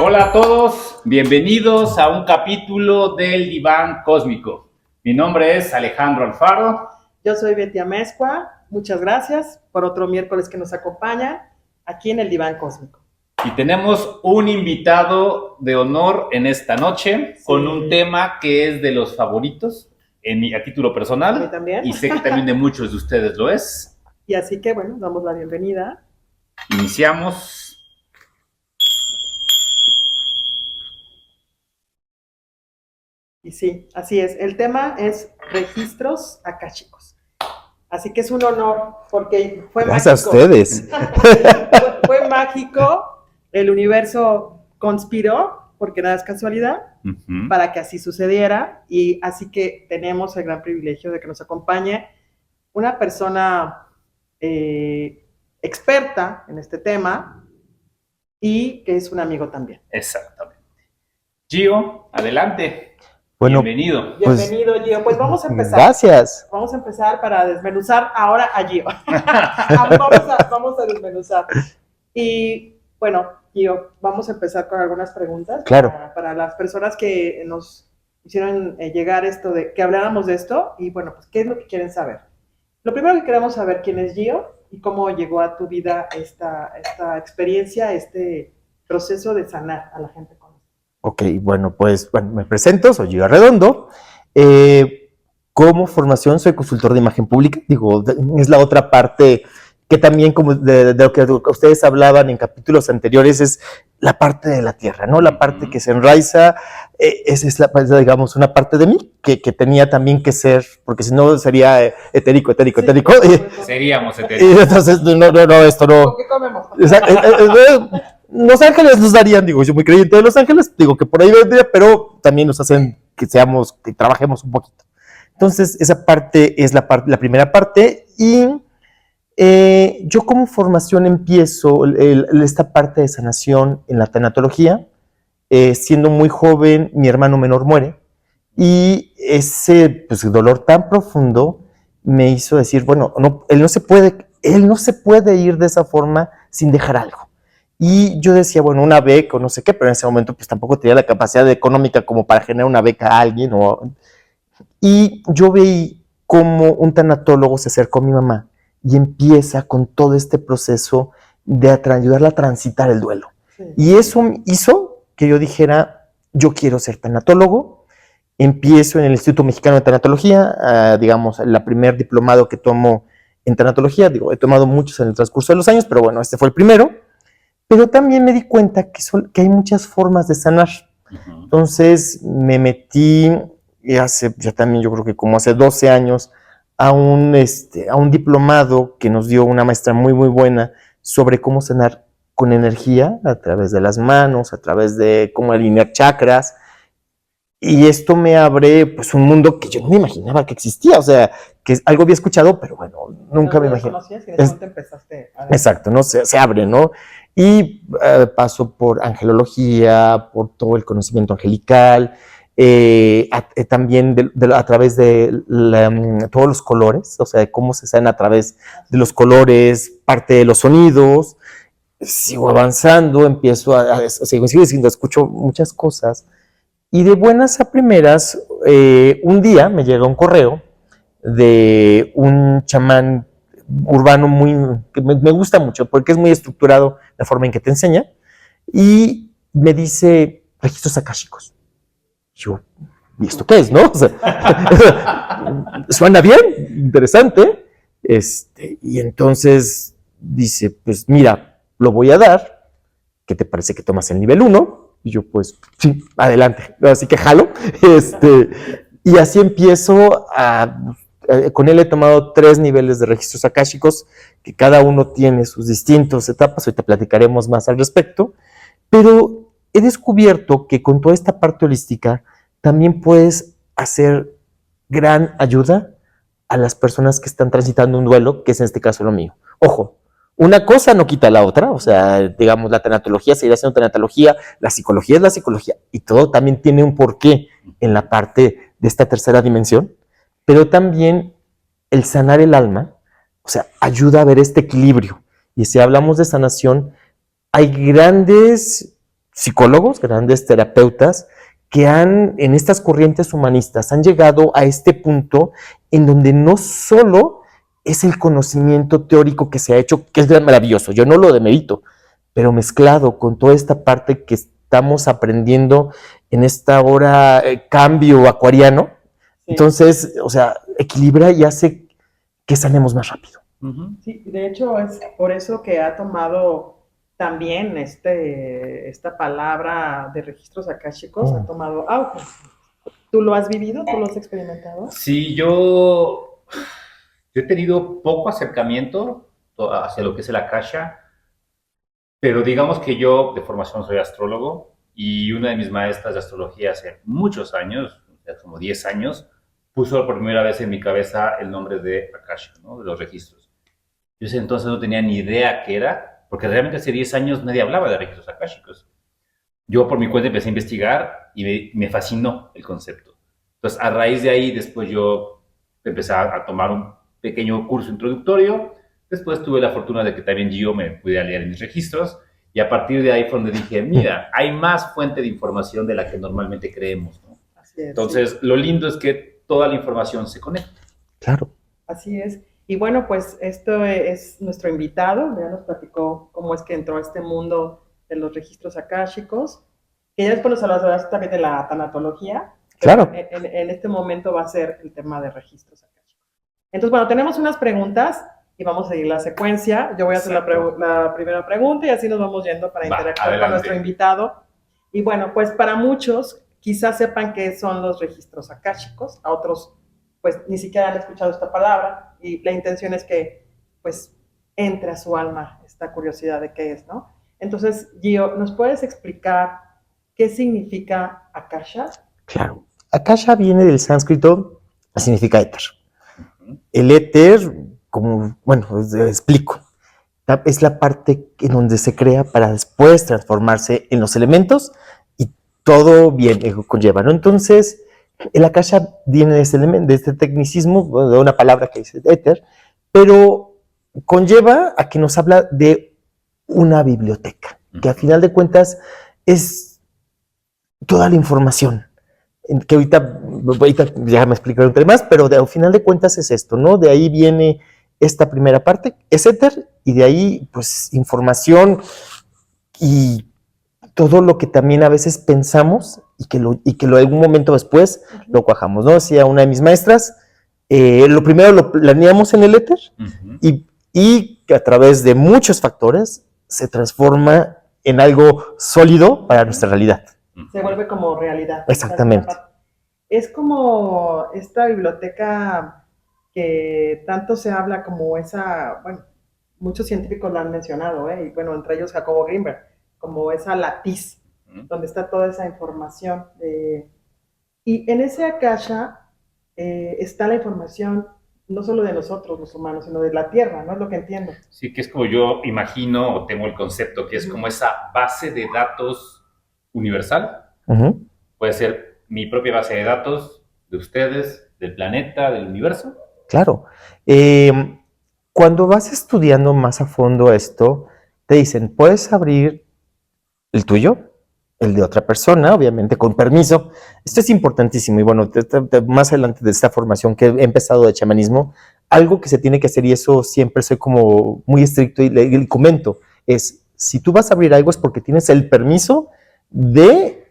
Hola a todos, bienvenidos a un capítulo del Diván Cósmico. Mi nombre es Alejandro Alfaro. Yo soy Betty Amezcua, muchas gracias por otro miércoles que nos acompaña aquí en el Diván Cósmico. Y tenemos un invitado de honor en esta noche, sí, con un tema que es de los favoritos a título personal. A mí también. Y sé que también de muchos de ustedes lo es. Y así que bueno, damos la bienvenida. Iniciamos. Y sí, así es. El tema es registros akáshicos. Así que es un honor porque fue Gracias mágico. A ustedes. fue mágico. El universo conspiró, porque nada es casualidad, para que así sucediera. Y así que tenemos el gran privilegio de que nos acompañe una persona experta en este tema y que es un amigo también. Exactamente. Gio, adelante. Bueno, bienvenido. Bienvenido, Gio. Pues vamos a empezar. Gracias. Vamos a empezar para desmenuzar ahora a Gio. vamos a desmenuzar. Y bueno, Gio, vamos a empezar con algunas preguntas. Claro. Para las personas que nos hicieron llegar esto de que habláramos de esto. Y bueno, pues, ¿qué es lo que quieren saber? Lo primero que queremos saber, ¿quién es Gio? Y cómo llegó a tu vida esta experiencia, este proceso de sanar a la gente con esto. Ok, bueno, pues me presento, soy Gio Arredondo. Como formación soy consultor de imagen pública. Digo, es la otra parte que también, como de lo que ustedes hablaban en capítulos anteriores, es la parte de la tierra, ¿no? La parte que se enraiza, esa es la, digamos, una parte de mí que tenía también que ser, porque si no sería etérico. Sí, seríamos etéricos. Y entonces, no, esto no. ¿Con qué comemos? Los ángeles nos darían, digo, yo muy creyente de los ángeles, digo que por ahí vendría, pero también nos hacen que trabajemos un poquito. Entonces, esa parte es la primera parte, y yo como formación empiezo esta parte de sanación en la tanatología. Siendo muy joven, mi hermano menor muere, y ese dolor tan profundo me hizo decir, bueno, no, él no se puede ir de esa forma sin dejar algo. Y yo decía, bueno, una beca o no sé qué, pero en ese momento pues tampoco tenía la capacidad económica como para generar una beca a alguien. Y yo veí cómo un tanatólogo se acercó a mi mamá y empieza con todo este proceso de ayudarla a transitar el duelo. Sí. Y eso hizo que yo dijera, yo quiero ser tanatólogo. Empiezo en el Instituto Mexicano de Tanatología, digamos, el primer diplomado que tomo en tanatología. Digo, he tomado muchos en el transcurso de los años, pero bueno, este fue el primero. Pero también me di cuenta que hay muchas formas de sanar. Uh-huh. Entonces me metí, hace ya también yo creo que como hace 12 años, a un diplomado que nos dio una maestra muy, muy buena sobre cómo sanar con energía, a través de las manos, a través de cómo alinear chakras. Y esto me abre pues un mundo que yo no me imaginaba que existía, o sea, que algo había escuchado, pero bueno, nunca me imaginé. ¿Conocías? Y en ese momento empezaste a ver. Exacto, ¿no? Se abre, ¿no? Y paso por angelología, por todo el conocimiento angelical, también a través de todos los colores, o sea, de cómo se sanan a través de los colores, parte de los sonidos. Sigo avanzando, sigo diciendo, escucho muchas cosas. Y de buenas a primeras, un día me llega un correo de un chamán urbano que me gusta mucho porque es muy estructurado la forma en que te enseña, y me dice registros akáshicos. Yo, ¿y esto qué es, no? O sea, suena bien, interesante. Y entonces dice, pues mira, lo voy a dar, ¿qué te parece que tomas el nivel 1? Y yo, pues, sí, adelante. Así que jalo. Y así empiezo con él he tomado 3 niveles de registros akáshicos, que cada uno tiene sus distintas etapas. Ahorita platicaremos más al respecto. Pero he descubierto que con toda esta parte holística también puedes hacer gran ayuda a las personas que están transitando un duelo, que es en este caso lo mío. Ojo, una cosa no quita la otra, o sea, digamos, la tanatología seguirá siendo tanatología, la psicología es la psicología, y todo también tiene un porqué en la parte de esta tercera dimensión, pero también el sanar el alma, o sea, ayuda a ver este equilibrio. Y si hablamos de sanación, hay grandes psicólogos, grandes terapeutas, que en estas corrientes humanistas, han llegado a este punto en donde no solo es el conocimiento teórico que se ha hecho, que es maravilloso, yo no lo demerito, pero mezclado con toda esta parte que estamos aprendiendo en esta hora cambio acuariano, entonces, o sea, equilibra y hace que sanemos más rápido. Sí, de hecho es por eso que ha tomado también esta palabra de registros akáshicos, ha tomado auge. ¿Tú lo has vivido? ¿Tú lo has experimentado? Sí, yo he tenido poco acercamiento hacia lo que es el Akasha, pero digamos que yo de formación soy astrólogo y una de mis maestras de astrología hace muchos años, como 10 años, puso por primera vez en mi cabeza el nombre de Akasha, ¿no? De los registros. Yo ese entonces no tenía ni idea qué era, porque realmente hace 10 años nadie hablaba de registros akáshicos. Yo por mi cuenta empecé a investigar y me fascinó el concepto. Entonces, a raíz de ahí, después yo empecé a tomar un pequeño curso introductorio. Después tuve la fortuna de que también yo me pudiera leer mis registros. Y a partir de ahí fue donde dije, mira, hay más fuente de información de la que normalmente creemos, ¿no? Así es, entonces, lo lindo es que toda la información se conecta. Claro. Así es. Y bueno, pues esto es nuestro invitado, ya nos platicó cómo es que entró a este mundo de los registros akáshicos, que ya después nos hablarás también de la tanatología. Claro. En este momento va a ser el tema de registros akáshicos. Entonces, bueno, tenemos unas preguntas y vamos a seguir la secuencia. Yo voy a hacer la primera pregunta y así nos vamos yendo para interactuar con nuestro invitado. Y bueno, pues para muchos quizás sepan qué son los registros akáshicos, a otros pues ni siquiera han escuchado esta palabra y la intención es que pues entre a su alma esta curiosidad de qué es, ¿no? Entonces, Gio, ¿nos puedes explicar qué significa Akasha? Claro. Akasha viene del sánscrito, significa éter. El éter, como, bueno, explico, es la parte en donde se crea para después transformarse en los elementos y todo bien conlleva, ¿no? Entonces, el Akasha viene de este tecnicismo, de una palabra que dice éter, pero conlleva a que nos habla de una biblioteca, que a final de cuentas es toda la información, que ahorita ya me explicaré un tema más, pero al final de cuentas es esto, ¿no? De ahí viene esta primera parte, es éter, y de ahí, pues, información y todo lo que también a veces pensamos y que en algún momento después lo cuajamos, ¿no? Decía una de mis maestras, lo primero lo planeamos en el éter y que a través de muchos factores se transforma en algo sólido para nuestra realidad. Se vuelve como realidad. Exactamente. Es como esta biblioteca que tanto se habla como esa, bueno, muchos científicos la han mencionado, y bueno, entre ellos Jacobo Grinberg, como esa latiz, donde está toda esa información. Y en ese Akasha está la información no solo de nosotros, los humanos, sino de la Tierra, ¿no? Es lo que entiendo. Sí, que es como yo imagino o tengo el concepto, que es como esa base de datos universal. Puede ser mi propia base de datos, de ustedes, del planeta, del universo. Claro. Cuando vas estudiando más a fondo esto, te dicen, puedes abrir el tuyo, el de otra persona, obviamente con permiso. Esto es importantísimo y bueno, más adelante de esta formación que he empezado de chamanismo, algo que se tiene que hacer y eso siempre soy como muy estricto y le comento, es si tú vas a abrir algo es porque tienes el permiso de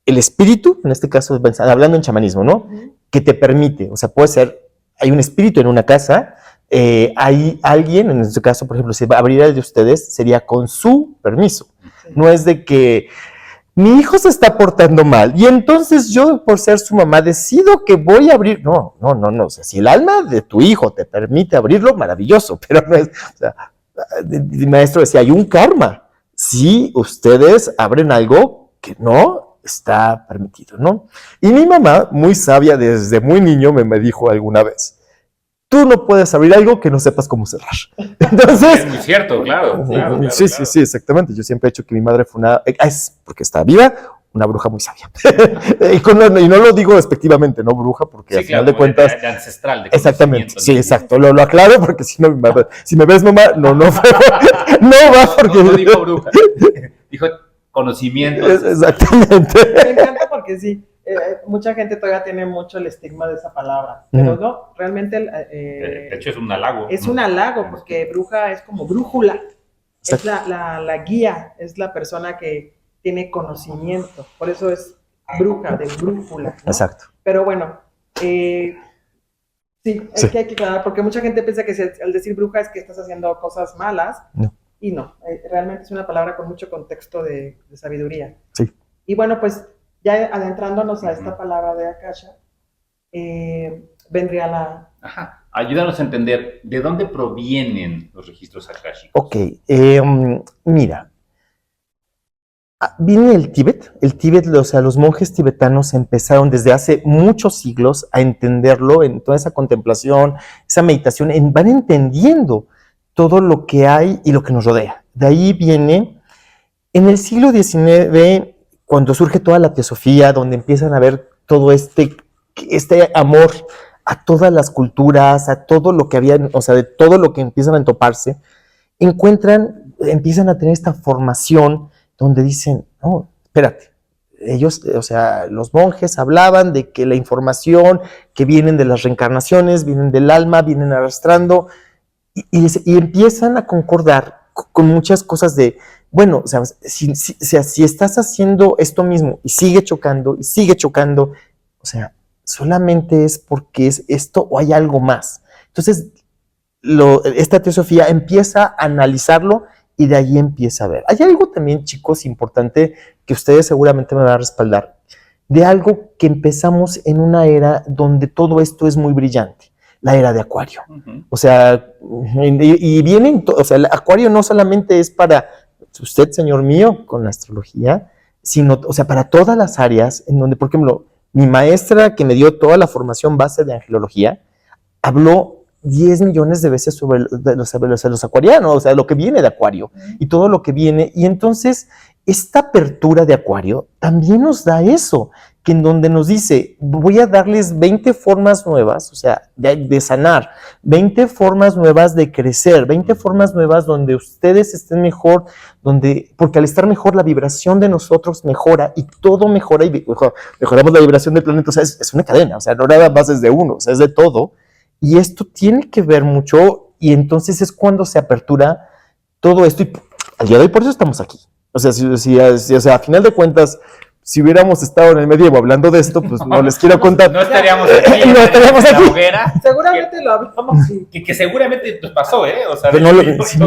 el espíritu, en este caso hablando en chamanismo, ¿no? Que te permite, o sea, puede ser, hay un espíritu en una casa, hay alguien, en este caso, por ejemplo, si abriera el de ustedes, sería con su permiso. Sí. No es de que mi hijo se está portando mal y entonces yo, por ser su mamá, decido que voy a abrir. No. O sea, si el alma de tu hijo te permite abrirlo, maravilloso, pero no es. O sea, mi maestro decía, hay un karma. Si ustedes abren algo que no está permitido, ¿no? Y mi mamá, muy sabia desde muy niño, me dijo alguna vez, tú no puedes abrir algo que no sepas cómo cerrar. Entonces, es muy cierto, claro. Sí, exactamente. Yo siempre he dicho que mi madre fue porque está viva, una bruja muy sabia. y no lo digo despectivamente, no bruja, porque al final de cuentas... De ancestral. De exactamente, sí, exacto. Lo aclaro porque si no, si me ves mamá, no va porque... No dijo bruja. Dijo conocimiento. Exactamente. Me encanta porque sí, mucha gente todavía tiene mucho el estigma de esa palabra, pero no, realmente De hecho, es un halago. es un halago, porque bruja es como brújula, es Exacto. la guía, es la persona que tiene conocimiento, por eso es bruja, de brújula, ¿no? Exacto. Pero bueno, sí, es Sí. que hay que aclarar, porque mucha gente piensa que al decir bruja es que estás haciendo cosas malas, No. y no, realmente es una palabra con mucho contexto de sabiduría. Sí. Y bueno, pues ya adentrándonos a esta palabra de Akasha, vendría la... Ajá. Ayúdanos a entender de dónde provienen los registros akáshicos. Ok, mira, viene el Tíbet. El Tíbet, o sea, los monjes tibetanos empezaron desde hace muchos siglos a entenderlo en toda esa contemplación, esa meditación, van entendiendo todo lo que hay y lo que nos rodea. De ahí viene, en el siglo XIX, cuando surge toda la teosofía, donde empiezan a ver todo este amor a todas las culturas, a todo lo que había, o sea, de todo lo que empiezan a toparse, empiezan a tener esta formación donde dicen, no, espérate, ellos, o sea, los monjes hablaban de que la información que vienen de las reencarnaciones, vienen del alma, vienen arrastrando, y empiezan a concordar con muchas cosas de, bueno, o sea, si estás haciendo esto mismo y sigue chocando, o sea, solamente es porque es esto o hay algo más. Entonces, esta teosofía empieza a analizarlo y de ahí empieza a ver. Hay algo también, chicos, importante que ustedes seguramente me van a respaldar, de algo que empezamos en una era donde todo esto es muy brillante, la era de Acuario. O sea, y vienen, o sea, el Acuario no solamente es para usted, señor mío, con la astrología, sino, o sea, para todas las áreas en donde, por ejemplo, mi maestra que me dio toda la formación base de angelología, habló 10 millones de veces sobre los acuarianos, o sea, lo que viene de Acuario y todo lo que viene. Y entonces, esta apertura de Acuario también nos da eso, que en donde nos dice, voy a darles 20 formas nuevas, o sea, de sanar, 20 formas nuevas de crecer, 20 formas nuevas donde ustedes estén mejor, porque al estar mejor la vibración de nosotros mejora y todo mejora y mejoramos la vibración del planeta, o sea, es una cadena, o sea, no nada más es de uno, o sea, es de todo. Y esto tiene que ver mucho, y entonces es cuando se apertura todo esto, y al día de hoy por eso estamos aquí. O sea, o sea, a final de cuentas, si hubiéramos estado en el medievo hablando de esto, pues no les quiero contar. No estaríamos aquí. No estaríamos en aquí. la hoguera. Seguramente lo hablamos. Que seguramente nos pasó, ¿eh? O sea, Pero yo sí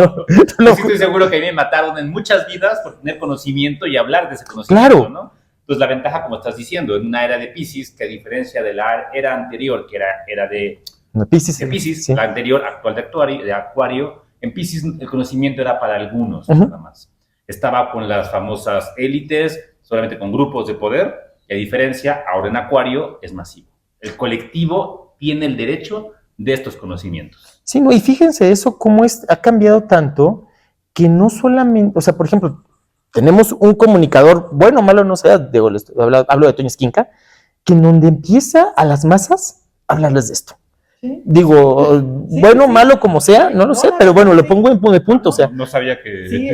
estoy seguro que a mí me mataron en muchas vidas por tener conocimiento y hablar de ese conocimiento, claro. ¿no? Entonces, la ventaja, como estás diciendo, en una era de Piscis, que a diferencia de la era anterior, que era de Piscis, sí. La anterior, actual de Acuario, en Piscis el conocimiento era para algunos, nada más. Estaba con las famosas élites, solamente con grupos de poder, y a diferencia, ahora en Acuario es masivo. El colectivo tiene el derecho de estos conocimientos. Sí, no, y fíjense eso, cómo ha cambiado tanto, que no solamente, o sea, por ejemplo, tenemos un comunicador, bueno o malo, no sé, hablo de Toño Esquinca, que en donde empieza a las masas a hablarles de esto. ¿Sí? Digo, sí, bueno o malo como sea, no lo sé, pero bueno, lo pongo en punto, o sea. No sabía que... Sí,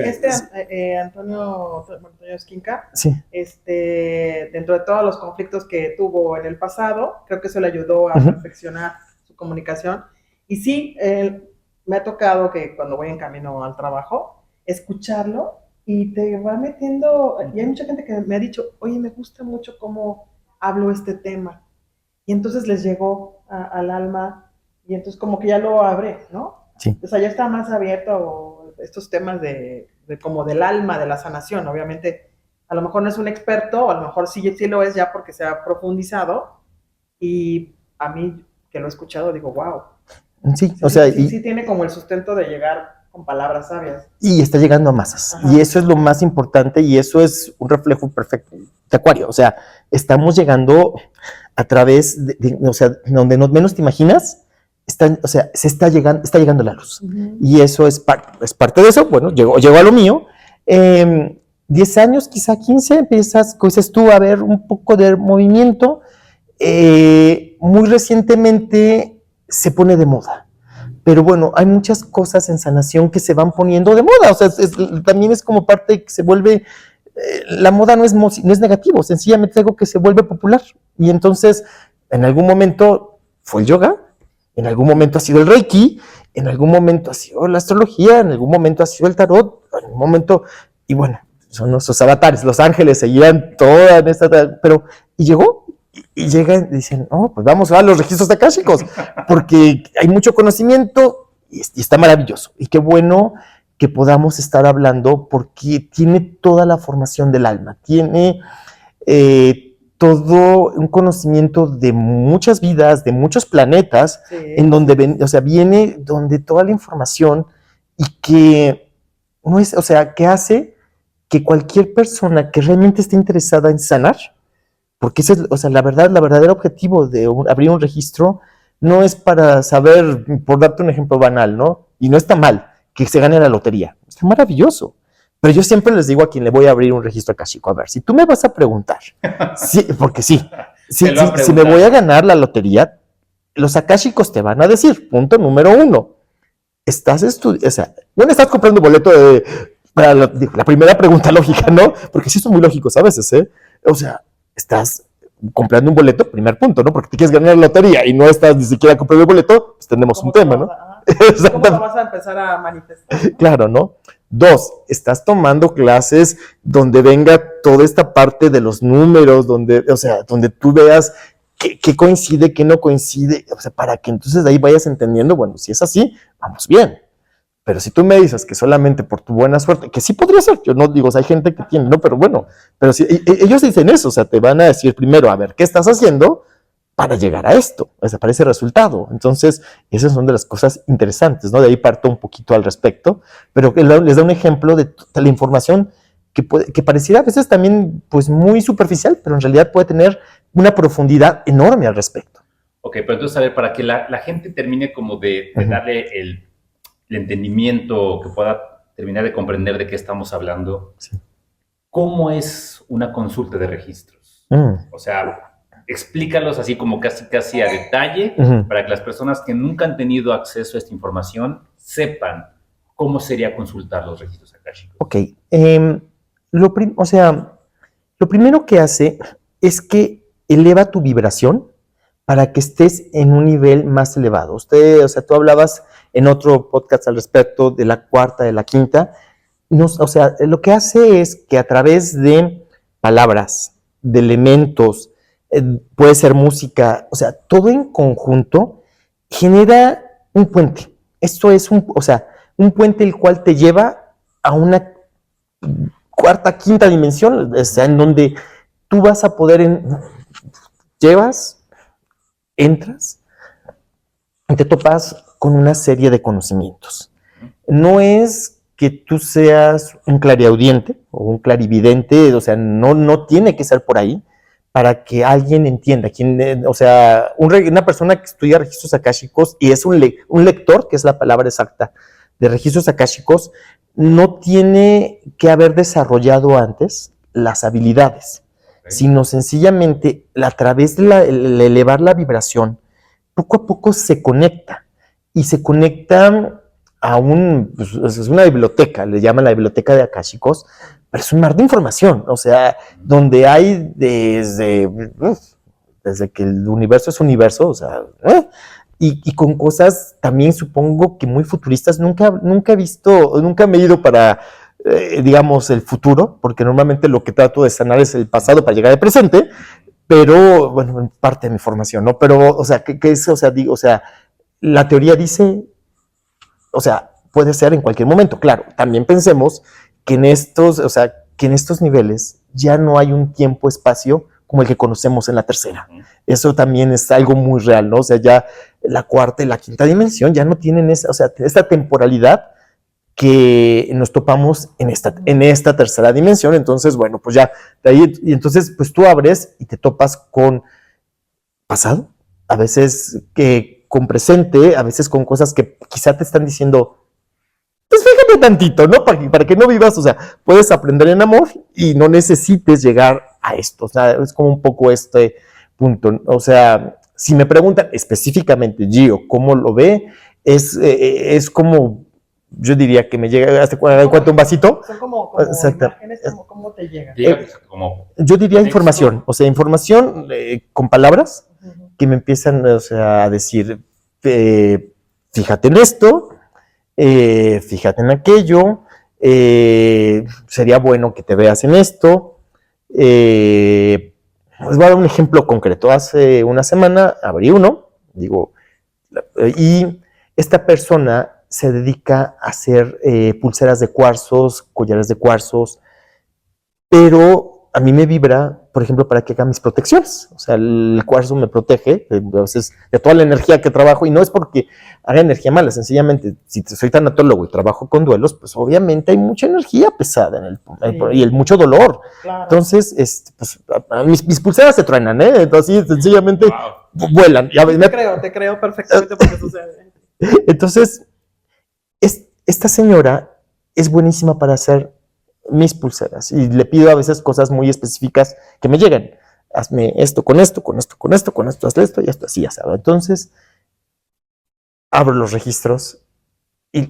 Antonio Esquinca, sí. Dentro de todos los conflictos que tuvo en el pasado, creo que eso le ayudó a perfeccionar su comunicación. Y sí, me ha tocado que cuando voy en camino al trabajo, escucharlo y te va metiendo, y hay mucha gente que me ha dicho, oye, me gusta mucho cómo hablo este tema. Y entonces les llegó al alma, y entonces como que ya lo abre, ¿no? Sí. O sea, ya está más abierto estos temas de como del alma, de la sanación. Obviamente, a lo mejor no es un experto, a lo mejor sí lo es ya porque se ha profundizado, y a mí, que lo he escuchado, digo, wow. Sí, o sea... Sí tiene como el sustento de llegar con palabras sabias. Y está llegando a masas. Ajá. Y eso es lo más importante, y eso es un reflejo perfecto de Acuario. O sea, estamos llegando a través o sea, donde menos te imaginas, o sea, está llegando la luz. Y eso es parte de eso. Bueno, llegó a lo mío. 10 años, quizá 15, empiezas tú a ver un poco de movimiento. Muy recientemente se pone de moda. Pero bueno, hay muchas cosas en sanación que se van poniendo de moda, o sea, también es como parte que se vuelve la moda no es negativo, sencillamente es algo que se vuelve popular. Y entonces, en algún momento fue el yoga, en algún momento ha sido el Reiki, en algún momento ha sido la astrología, en algún momento ha sido el tarot, en algún momento, y bueno, son nuestros avatares, los ángeles seguían toda en esta, pero, y llegó, y llegan y dicen, oh, pues vamos a los registros akáshicos, porque hay mucho conocimiento y está maravilloso. Y qué bueno que podamos estar hablando porque tiene toda la formación del alma, tiene todo un conocimiento de muchas vidas, de muchos planetas, Sí. en donde viene donde toda la información y que no es, o sea, que hace que cualquier persona que realmente esté interesada en sanar, porque ese es, o sea, la verdadero objetivo de abrir un registro no es para saber, por darte un ejemplo banal, ¿no? Y no está mal que se gane la lotería, está maravilloso. Pero yo siempre les digo a quien le voy a abrir un registro akáshico, a ver, si tú me vas a preguntar, sí, porque sí, si me voy a ganar la lotería, los akáshicos te van a decir, punto número 1, estás estudiando, o sea, no estás comprando un boleto para la primera pregunta lógica, ¿no? Porque sí son muy lógicos a veces, ¿eh? O sea, estás comprando un boleto, primer punto, ¿no? Porque te quieres ganar la lotería y no estás ni siquiera comprando el boleto, pues tenemos un tema, ¿no? ¿Cómo lo vas a empezar a manifestar? ¿No? Claro, ¿no? 2, estás tomando clases donde venga toda esta parte de los números, donde tú veas qué coincide, qué no coincide, o sea, para que entonces de ahí vayas entendiendo, bueno, si es así, vamos bien. Pero si tú me dices que solamente por tu buena suerte, que sí podría ser, yo no digo, o sea, hay gente que tiene, no, pero bueno, pero si ellos dicen eso, o sea, te van a decir primero, a ver, ¿qué estás haciendo para llegar a esto? O sea, para ese resultado. Entonces, esas son de las cosas interesantes, ¿no? De ahí parto un poquito al respecto, pero que les da un ejemplo de la información que pareciera a veces también, pues, muy superficial, pero en realidad puede tener una profundidad enorme al respecto. Ok, pero entonces, a ver, para que la gente termine como de darle el entendimiento, que pueda terminar de comprender de qué estamos hablando, Sí. ¿cómo es una consulta de registros? O sea, explícalos así como casi a detalle, para que las personas que nunca han tenido acceso a esta información sepan cómo sería consultar los registros akáshicos. Ok, lo primero que hace es que eleva tu vibración para que estés en un nivel más elevado. Tú hablabas en otro podcast al respecto de la cuarta, de la quinta. Lo que hace es que a través de palabras, de elementos, puede ser música, o sea, todo en conjunto genera un puente. Esto es un puente el cual te lleva a una cuarta, quinta dimensión, o sea, en donde tú vas a poder, entras y te topas con una serie de conocimientos. No es que tú seas un clariaudiente o un clarividente, o sea, no tiene que ser por ahí para que alguien entienda. Una persona que estudia registros akáshicos y es un lector, que es la palabra exacta, de registros akáshicos, no tiene que haber desarrollado antes las habilidades, sino sencillamente a través de elevar la vibración, poco a poco se conecta y se conecta a es una biblioteca, le llaman la biblioteca de akáshicos, pero es un mar de información, o sea, donde hay desde que el universo es universo, o sea, y con cosas también supongo que muy futuristas. Nunca me he ido para, digamos, el futuro, porque normalmente lo que trato de sanar es el pasado para llegar al presente, pero, bueno, en parte de mi formación, ¿no? Pero, o sea, ¿qué es? La teoría dice, o sea, puede ser en cualquier momento, claro. También pensemos que en estos niveles ya no hay un tiempo-espacio como el que conocemos en la tercera. Eso también es algo muy real, ¿no? O sea, ya la cuarta y la quinta dimensión ya no tienen esta temporalidad que nos topamos en esta tercera dimensión. Entonces, bueno, pues ya, de ahí, y entonces, pues tú abres y te topas con pasado, a veces con presente, a veces con cosas que quizá te están diciendo, pues fíjate tantito, ¿no? Para que no vivas, o sea, puedes aprender en amor y no necesites llegar a esto. O sea, es como un poco este punto. O sea, si me preguntan específicamente, Gio, ¿cómo lo ve? Es como yo diría que me llega, ¿hasta cuánto un vasito? Son como Exacto. imágenes, ¿cómo te llegan? Llega como Yo diría texto. información, o sea, información con palabras Ujú. que me empiezan, o sea, a decir, fíjate en esto, fíjate en aquello, sería bueno que te veas en esto. Les voy a dar un ejemplo concreto. Hace una semana abrí uno, digo, y esta persona se dedica a hacer pulseras de cuarzos, collares de cuarzos, pero a mí me vibra, por ejemplo, para que haga mis protecciones. O sea, el cuarzo me protege a veces de toda la energía que trabajo, y no es porque haga energía mala, sencillamente, si soy tanatólogo y trabajo con duelos, pues obviamente hay mucha energía pesada y mucho dolor. Claro. Entonces, pues, mis pulseras se truenan, entonces sencillamente Wow. vuelan. Te creo perfectamente porque sucede. Entonces, esta señora es buenísima para hacer mis pulseras y le pido a veces cosas muy específicas que me lleguen. Hazme esto con esto, con esto, con esto, con esto, hazle esto y esto, así, asado. Entonces, abro los registros y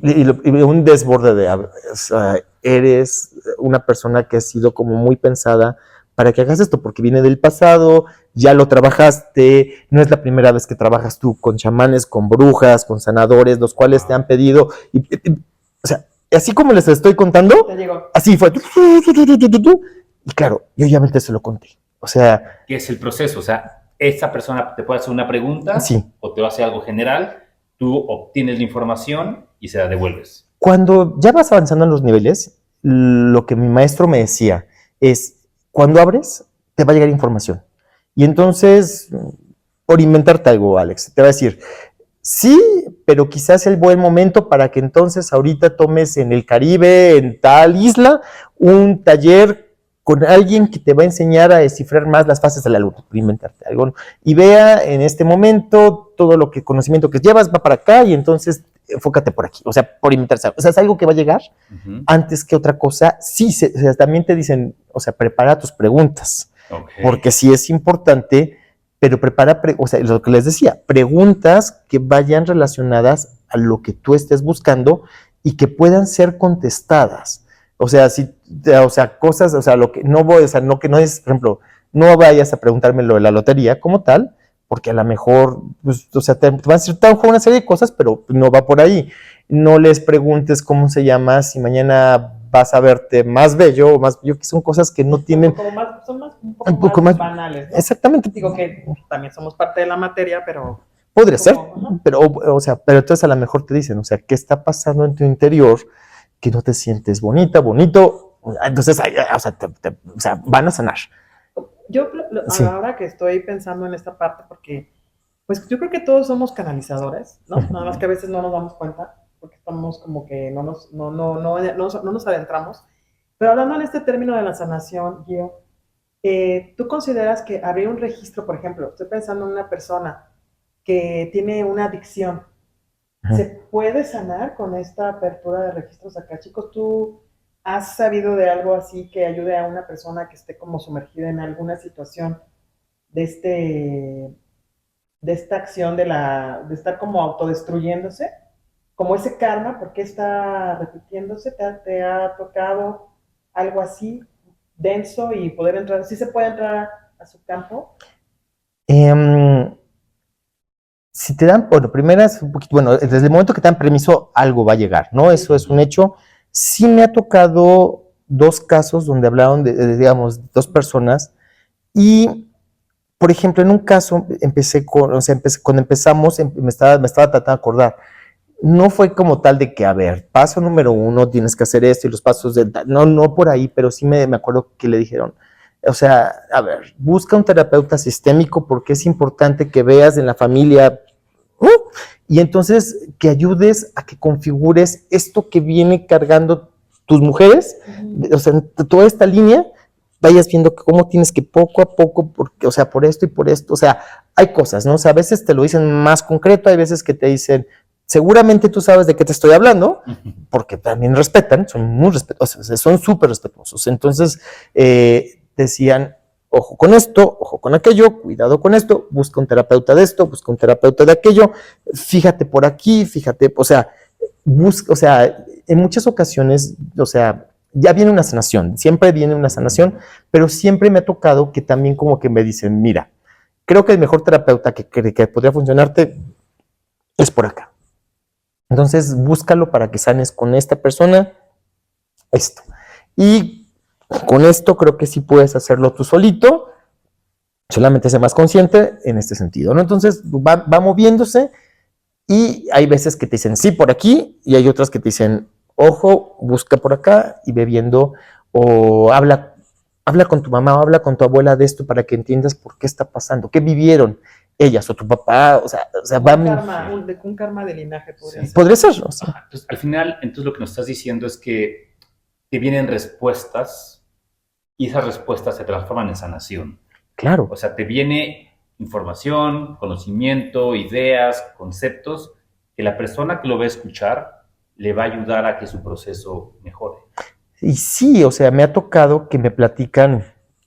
un desborde de, o sea, eres una persona que ha sido como muy pensada para que hagas esto, porque viene del pasado, ya lo trabajaste, no es la primera vez que trabajas tú con chamanes, con brujas, con sanadores, los cuales te han pedido, o sea, así como les estoy contando, Te llegó. así fue, y claro, yo obviamente se lo conté, o sea, ¿Qué es el proceso? O sea, esta persona te puede hacer una pregunta sí. o te va a hacer algo general, tú obtienes la información y se la devuelves. Cuando ya vas avanzando en los niveles, lo que mi maestro me decía es, cuando abres, te va a llegar información. Y entonces, por inventarte algo, Alex, te va a decir, sí, pero quizás es el buen momento para que entonces ahorita tomes en el Caribe, en tal isla, un taller con alguien que te va a enseñar a descifrar más las fases de la luna, por inventarte algo, y vea en este momento todo lo que conocimiento que llevas va para acá y entonces enfócate por aquí, o sea, por inventarse algo. O sea, es algo que va a llegar antes que otra cosa. Sí, o sea, también te dicen, o sea, prepara tus preguntas, porque sí es importante, pero prepara, o sea, lo que les decía, preguntas que vayan relacionadas a lo que tú estés buscando y que puedan ser contestadas. O sea, cosas, o sea, lo que no voy, o sea, no que no es, por ejemplo, no vayas a preguntarme lo de la lotería como tal, porque a lo mejor, pues, o sea, te van a decir una serie de cosas, pero no va por ahí. No les preguntes cómo se llama, si mañana vas a verte más bello o más bello, que son cosas que no tienen... Son un poco más banales, ¿no? Exactamente. Digo que también somos parte de la materia, pero... Podría ser, pero, o sea, pero entonces a lo mejor te dicen, o sea, ¿qué está pasando en tu interior que no te sientes bonita, bonito? Entonces, o sea, van a sanar. Yo Sí. ahora que estoy pensando en esta parte, porque pues yo creo que todos somos canalizadores, ¿no? Nada más que a veces no nos damos cuenta, porque estamos como que no nos adentramos. Pero hablando en este término de la sanación, Gio, ¿tú consideras que abrir un registro, por ejemplo, estoy pensando en una persona que tiene una adicción, ¿se puede sanar con esta apertura de registros acá? Chicos, ¿tú has sabido de algo así que ayude a una persona que esté como sumergida en alguna situación de esta acción de estar como autodestruyéndose? Como ese karma, ¿por qué está repitiéndose? ¿Te ha tocado algo así denso y poder entrar? ¿Sí se puede entrar a su campo? Si te dan, bueno, primero es un poquito, bueno, desde el momento que te dan permiso, algo va a llegar, ¿no? Eso es un hecho. Sí me ha tocado 2 casos donde hablaron digamos, 2 personas y, por ejemplo, en un caso cuando empezamos, me estaba tratando de acordar, no fue como tal de que, a ver, paso número 1, tienes que hacer esto y los pasos no por ahí, pero sí me acuerdo que le dijeron, o sea, a ver, busca un terapeuta sistémico porque es importante que veas en la familia, y entonces que ayudes a que configures esto que viene cargando tus mujeres, o sea, toda esta línea, vayas viendo cómo tienes que poco a poco, porque, o sea, por esto y por esto, o sea, hay cosas, ¿no? O sea, a veces te lo dicen más concreto, hay veces que te dicen, seguramente tú sabes de qué te estoy hablando, porque también respetan, son muy respetuosos, son súper respetuosos. Entonces, decían, ojo con esto, ojo con aquello, cuidado con esto, busca un terapeuta de esto, busca un terapeuta de aquello, fíjate por aquí, fíjate, o sea, busca, o sea, en muchas ocasiones, o sea, ya viene una sanación, siempre viene una sanación, pero siempre me ha tocado que también como que me dicen, mira, creo que el mejor terapeuta que podría funcionarte es por acá. Entonces, búscalo para que sanes con esta persona esto. Y con esto creo que sí puedes hacerlo tú solito, solamente sé más consciente en este sentido, ¿no? Entonces, va moviéndose y hay veces que te dicen sí por aquí y hay otras que te dicen, ojo, busca por acá y ve viendo o habla con tu mamá o habla con tu abuela de esto para que entiendas por qué está pasando, qué vivieron ellas o tu papá, o sea va un karma de linaje podría ser. podría ser, o sea. Entonces, al final, entonces lo que nos estás diciendo es que te vienen respuestas y esas respuestas se transforman en sanación. Claro. O sea, te viene información, conocimiento, ideas, conceptos que la persona que lo va a escuchar le va a ayudar a que su proceso mejore. Y sí, o sea, me ha tocado que me platican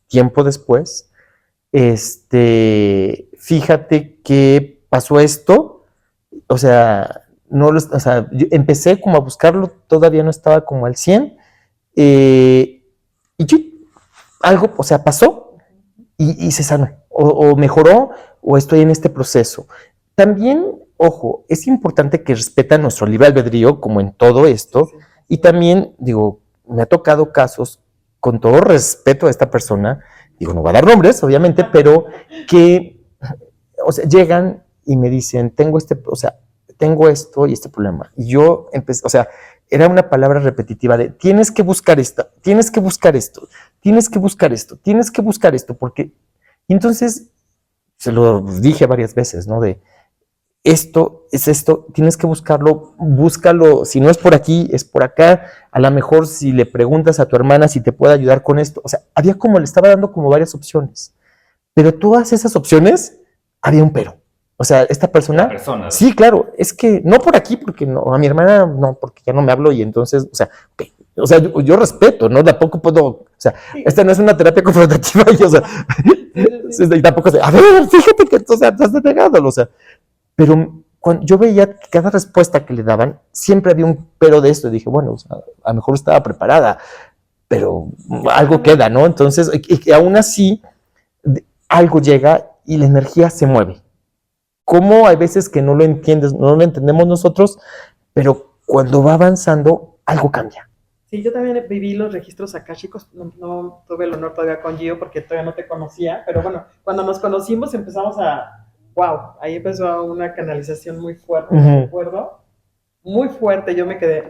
tiempo después, fíjate que pasó esto, o sea, o sea, yo empecé como a buscarlo, todavía no estaba como al 100, y sí, algo, o sea, pasó y se sanó, o mejoró, o estoy en este proceso. También, ojo, es importante que respetan nuestro libre albedrío, como en todo esto, Sí. y también, digo, me ha tocado casos, con todo respeto a esta persona, digo, no voy a dar nombres, obviamente, pero que, o sea, llegan y me dicen, tengo esto y este problema. Y yo empecé, o sea, era una palabra repetitiva de, tienes que buscar esto, tienes que buscar esto, tienes que buscar esto, tienes que buscar esto, porque, y entonces, se lo dije varias veces, ¿no? De, esto es esto, tienes que buscarlo, búscalo, si no es por aquí, es por acá, a lo mejor si le preguntas a tu hermana si te puede ayudar con esto, o sea, había como, le estaba dando como varias opciones, pero todas esas opciones, había un pero, o sea, esta persona, sí, claro, es que no por aquí, porque no, a mi hermana no, porque ya no me hablo y entonces, o sea, okay. O sea, yo respeto, ¿no? Tampoco puedo, o sea, Sí. esta no es una terapia confrontativa, y, o sea, y tampoco, a ver, fíjate que, o sea, estás denegado, o sea, pero cuando yo veía que cada respuesta que le daban, siempre había un pero de esto. Y dije, bueno, o sea, a lo mejor estaba preparada, pero algo queda, ¿no? Entonces, y aún así, algo llega y la energía se mueve. Como hay veces que no lo entiendes, no lo entendemos nosotros, pero cuando va avanzando, algo cambia. Sí, yo también viví los registros akáshicos, no tuve el honor todavía con Gio porque todavía no te conocía, pero bueno, cuando nos conocimos empezamos wow, ahí empezó una canalización muy fuerte, me acuerdo, muy fuerte, yo me quedé,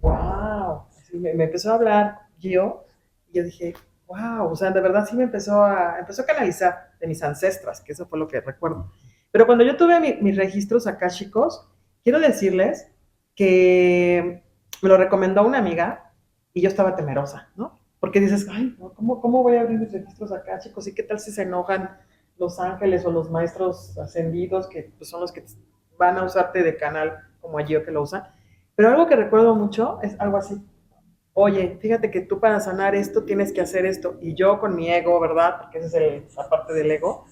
wow, así me empezó a hablar Gio y yo dije, wow, o sea, de verdad sí empezó a canalizar de mis ancestras, que eso fue lo que recuerdo. Pero cuando yo tuve mis registros akáshicos, quiero decirles que me lo recomendó una amiga y yo estaba temerosa, ¿no? Porque dices, ay, ¿cómo voy a abrir mis registros akáshicos? ¿Y qué tal si se enojan los ángeles o los maestros ascendidos, que pues, son los que van a usarte de canal, como allí que lo usan? Pero algo que recuerdo mucho es algo así. Oye, fíjate que tú para sanar esto tienes que hacer esto. Y yo con mi ego, ¿verdad? Porque esa es la parte del ego.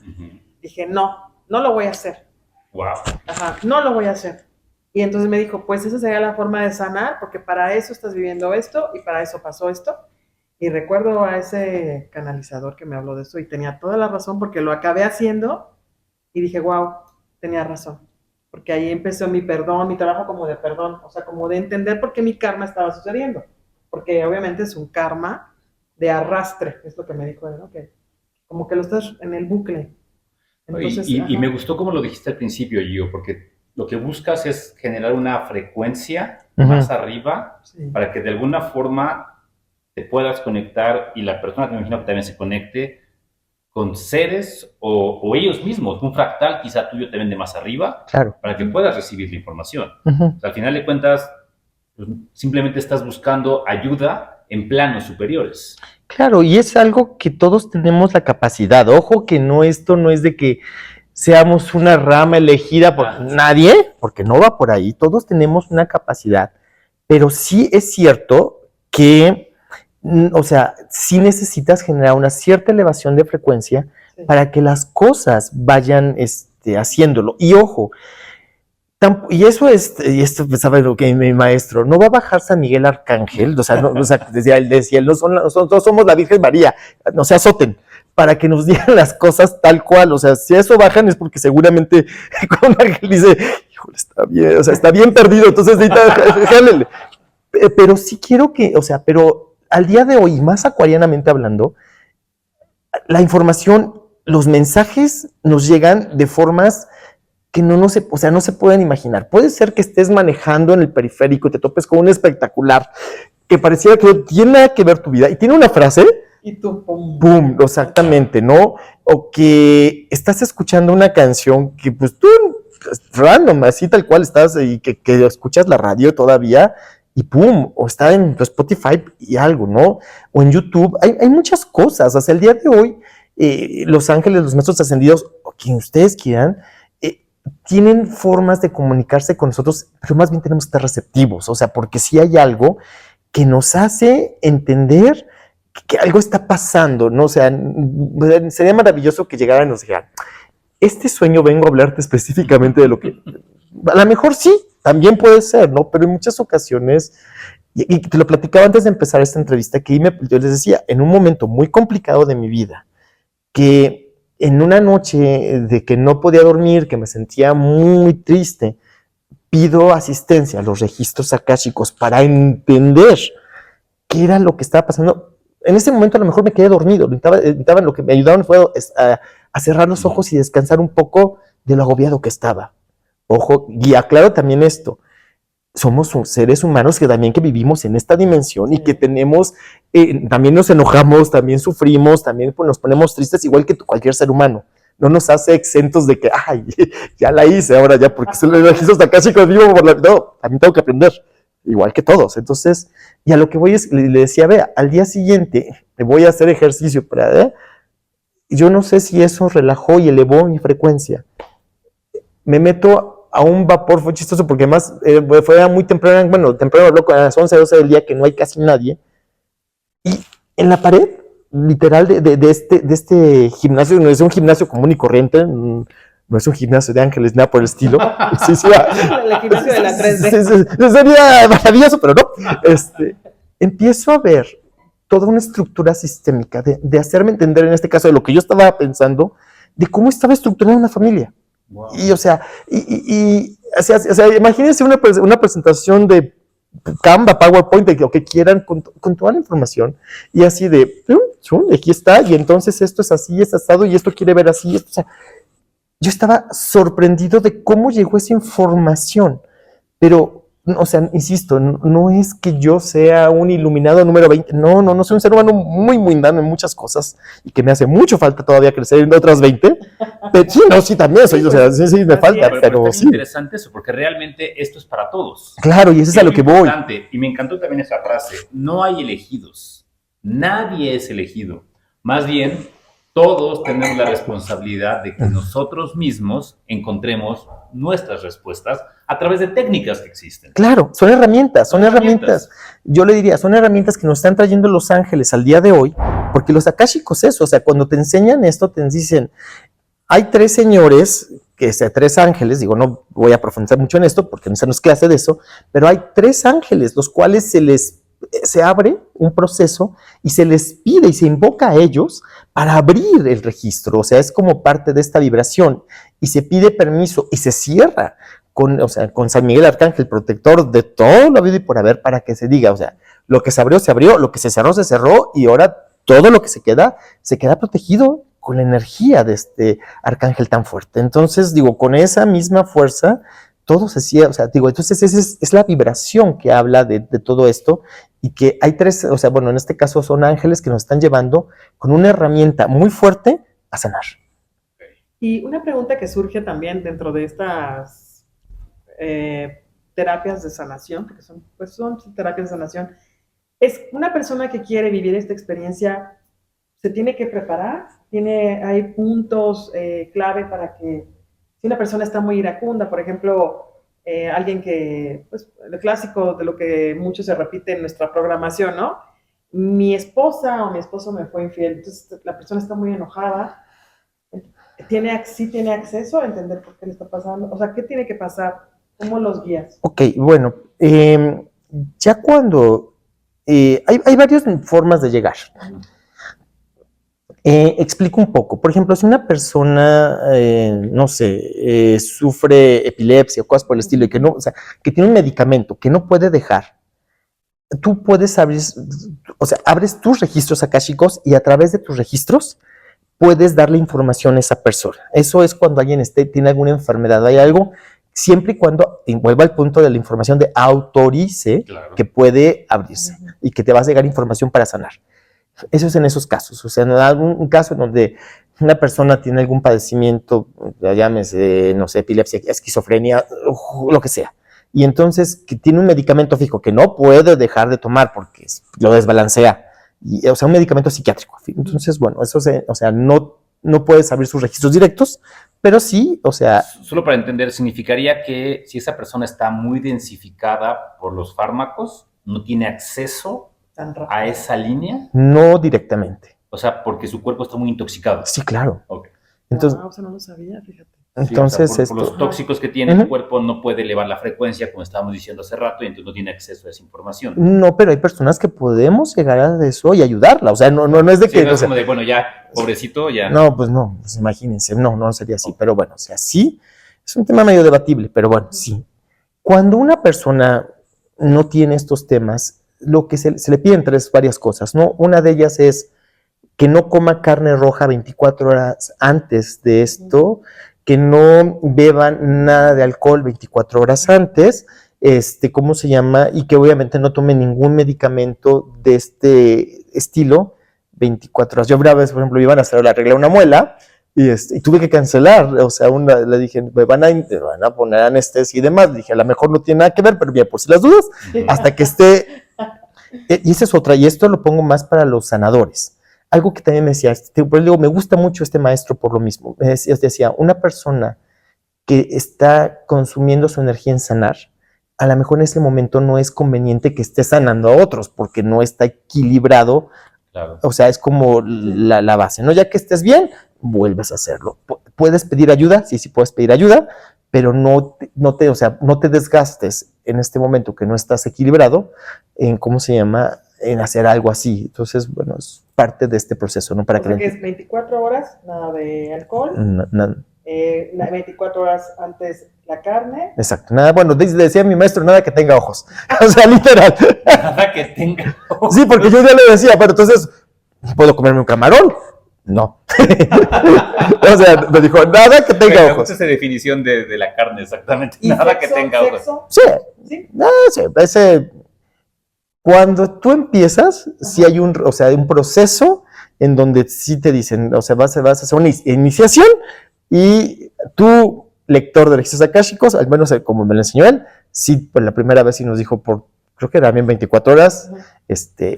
Dije, no lo voy a hacer. Wow. Ajá, no lo voy a hacer. Y entonces me dijo, pues esa sería la forma de sanar, porque para eso estás viviendo esto y para eso pasó esto. Y recuerdo a ese canalizador que me habló de eso y tenía toda la razón porque lo acabé haciendo y dije, wow, tenía razón. Porque ahí empezó mi perdón, mi trabajo como de perdón, o sea, como de entender por qué mi karma estaba sucediendo. Porque obviamente es un karma de arrastre, es lo que me dijo él, ¿no? Que como que lo estás en el bucle. Entonces, y me gustó como lo dijiste al principio, Gio, porque lo que buscas es generar una frecuencia más arriba para que de alguna forma te puedas conectar y la persona que me imagino que también se conecte con seres o ellos mismos, un fractal quizá tuyo también de más arriba, claro, para que puedas recibir la información. O sea, al final de cuentas, pues, simplemente estás buscando ayuda en planos superiores. Claro, y es algo que todos tenemos la capacidad. Ojo que esto no es de que seamos una rama elegida por nadie, porque no va por ahí. Todos tenemos una capacidad, pero sí es cierto que, o sea, sí necesitas generar una cierta elevación de frecuencia para que las cosas vayan haciéndolo. Y ojo, Y eso es, y esto pensaba lo que mi maestro, no va a bajar San Miguel Arcángel, o sea, no, o sea decía él, nosotros somos la Virgen María, no se azoten, para que nos digan las cosas tal cual, o sea, si a eso bajan es porque seguramente con un ángel dice, híjole, está bien, o sea, está bien perdido, entonces jálele. Pero sí quiero que, o sea, pero al día de hoy, más acuarianamente hablando, la información, los mensajes nos llegan de formas que no se, o sea, no se pueden imaginar. Puede ser que estés manejando en el periférico y te topes con un espectacular que pareciera que no tiene nada que ver tu vida y tiene una frase. Y tú, pum. Boom, exactamente, ¿no? O que estás escuchando una canción que pues tú, random, así tal cual estás y que escuchas la radio todavía y pum, o está en tu Spotify y algo, ¿no? O en YouTube, hay muchas cosas, o sea, el día de hoy, los ángeles, los maestros ascendidos, o quien ustedes quieran, tienen formas de comunicarse con nosotros, pero más bien tenemos que estar receptivos, o sea, porque si hay algo que nos hace entender que algo está pasando, ¿no? O sea, sería maravilloso que llegaran y nos dijeran, este sueño vengo a hablarte específicamente de lo que, a lo mejor sí, también puede ser, ¿no? Pero en muchas ocasiones, y te lo platicaba antes de empezar esta entrevista, que yo les decía, en un momento muy complicado de mi vida, que en una noche de que no podía dormir, que me sentía muy triste, pido asistencia a los registros akáshicos para entender qué era lo que estaba pasando. En ese momento a lo mejor me quedé dormido, lo que me ayudaron fue a cerrar los ojos y descansar un poco de lo agobiado que estaba. Ojo, y aclaro también esto, somos seres humanos que también que vivimos en esta dimensión y que tenemos, también nos enojamos, también sufrimos, también pues, nos ponemos tristes igual que cualquier ser humano. No nos hace exentos de que, ay, ya la hice ahora ya, porque se lo registros acá chicos vivo por la... No, también tengo que aprender, igual que todos. Entonces, y a lo que voy es, le decía, vea, al día siguiente me voy a hacer ejercicio para... yo no sé si eso relajó y elevó mi frecuencia. Me meto a un vapor, fue chistoso porque además fue muy temprano, bueno, temprano habló a las 11, 12 del día que no hay casi nadie. Y en la pared, literal, de este gimnasio, no es un gimnasio común y corriente, no es un gimnasio de ángeles, nada por el estilo. Sí, sí, el gimnasio de la 3D. Sí, sería maravilloso, pero no. Empiezo a ver toda una estructura sistémica de hacerme entender, en este caso, de lo que yo estaba pensando, de cómo estaba estructurada una familia. Wow. Y, o sea, o sea, imagínense una presentación de Canva, PowerPoint, lo que quieran, con toda la información, y así de, aquí está, y entonces esto es así, es asado, y esto quiere ver así, esto, o sea, yo estaba sorprendido de cómo llegó esa información, pero, o sea, insisto, no es que yo sea un iluminado número 20, no, soy un ser humano muy mundano en muchas cosas, y que me hace mucho falta todavía crecer en otras 20, pero sí, no, sí, también soy, o sea, sí, me falta, pero es sí. interesante eso, porque realmente esto es para todos. Claro, y eso es a lo que voy. Y me encantó también esa frase, no hay elegidos, nadie es elegido, más bien todos tenemos la responsabilidad de que nosotros mismos encontremos nuestras respuestas a través de técnicas que existen. Claro, son herramientas. Yo le diría, son herramientas que nos están trayendo los ángeles al día de hoy, porque los akáshicos eso, o sea, cuando te enseñan esto, te dicen, hay 3 señores, que sea 3 ángeles, digo, no voy a profundizar mucho en esto, porque no es clase de eso, pero hay 3 ángeles, los cuales se abre un proceso y se les pide y se invoca a ellos para abrir el registro, o sea, es como parte de esta vibración, y se pide permiso y se cierra con San Miguel Arcángel, protector de todo lo habido y por haber, para que se diga, o sea, lo que se abrió, lo que se cerró, y ahora todo lo que se queda protegido con la energía de este arcángel tan fuerte. Entonces, digo, con esa misma fuerza, todo se cierra, o sea, digo, entonces esa es la vibración que habla de todo esto, y que hay 3, o sea, bueno, en este caso son ángeles que nos están llevando con una herramienta muy fuerte a sanar. Y una pregunta que surge también dentro de estas terapias de sanación, porque son terapias de sanación, es una persona que quiere vivir esta experiencia, ¿se tiene que preparar? ¿Hay puntos clave para que, si una persona está muy iracunda, por ejemplo, alguien que, pues, lo clásico de lo que mucho se repite en nuestra programación, ¿no? Mi esposa o mi esposo me fue infiel, entonces la persona está muy enojada, ¿sí tiene acceso a entender por qué le está pasando? O sea, ¿qué tiene que pasar ¿Cómo los guías? Ok, bueno, ya cuando hay varias formas de llegar. Explico un poco. Por ejemplo, si una persona, no sé, sufre epilepsia o cosas por el estilo y que no, o sea, que tiene un medicamento que no puede dejar, tú puedes abrir, o sea, abres tus registros akáshicos y a través de tus registros puedes darle información a esa persona. Eso es cuando alguien tiene alguna enfermedad, hay algo, siempre y cuando vuelva al punto de la información de autorice Claro. que puede abrirse y que te va a llegar información para sanar. Eso es en esos casos. O sea, en algún caso en donde una persona tiene algún padecimiento, llámese, no sé, epilepsia, esquizofrenia, lo que sea, y entonces que tiene un medicamento fijo que no puede dejar de tomar porque lo desbalancea, y, o sea, un medicamento psiquiátrico. Entonces, bueno, eso o sea, no puedes abrir sus registros directos, pero sí, o sea... Solo para entender, significaría que si esa persona está muy densificada por los fármacos, no tiene acceso a esa línea. No directamente. O sea, porque su cuerpo está muy intoxicado. Sí, claro. Okay. Entonces, o sea, no lo sabía, fíjate. Entonces, sí, o sea, por los tóxicos que tiene el cuerpo no puede elevar la frecuencia, como estábamos diciendo hace rato, y entonces no tiene acceso a esa información. No, pero hay personas que podemos llegar a eso y ayudarla. O sea, no es de que... No es o sea, como de, bueno, ya, pobrecito, ya. No, pues no, pues imagínense, no sería así. Pero bueno, o sea, sí, es un tema medio debatible, pero bueno, sí. Cuando una persona no tiene estos temas, lo que se le piden varias cosas, ¿no? Una de ellas es que no coma carne roja 24 horas antes de esto, que no beban nada de alcohol 24 horas antes, ¿cómo se llama? Y que obviamente no tome ningún medicamento de este estilo 24 horas. Yo una vez, por ejemplo, iban a hacer la regla una muela y tuve que cancelar, o sea, le dije, me van a poner anestesia y demás, dije, a lo mejor no tiene nada que ver, pero bien, por si las dudas, hasta que esté, y esa es otra, y esto lo pongo más para los sanadores. Algo que también me decía, pero digo, me gusta mucho este maestro por lo mismo. Decía, una persona que está consumiendo su energía en sanar, a lo mejor en ese momento no es conveniente que esté sanando a otros porque no está equilibrado. Claro. O sea, es como la base, ¿no? Ya que estés bien, vuelves a hacerlo. ¿Puedes pedir ayuda? Sí, puedes pedir ayuda, pero no te desgastes en este momento que no estás equilibrado en, ¿cómo se llama?, en hacer algo así. Entonces, bueno, es parte de este proceso, ¿no? Para o sea que es 24 horas, nada de alcohol. 24 horas antes la carne. Exacto. Nada, bueno, decía mi maestro, nada que tenga ojos. O sea, literal. Nada que tenga ojos. Sí, porque yo ya le decía, pero entonces, ¿puedo comerme un camarón? No. O sea, me dijo, nada que tenga ojos. Esa es la definición de la carne, exactamente. Nada sexo, que tenga ojos. Sí. ¿Sí? Sí, cuando tú empiezas, sí hay un proceso en donde sí te dicen, o sea, vas a hacer una iniciación y tú, lector de registros akáshicos, al menos como me lo enseñó él, sí, por la primera vez sí nos dijo creo que era bien 24 horas,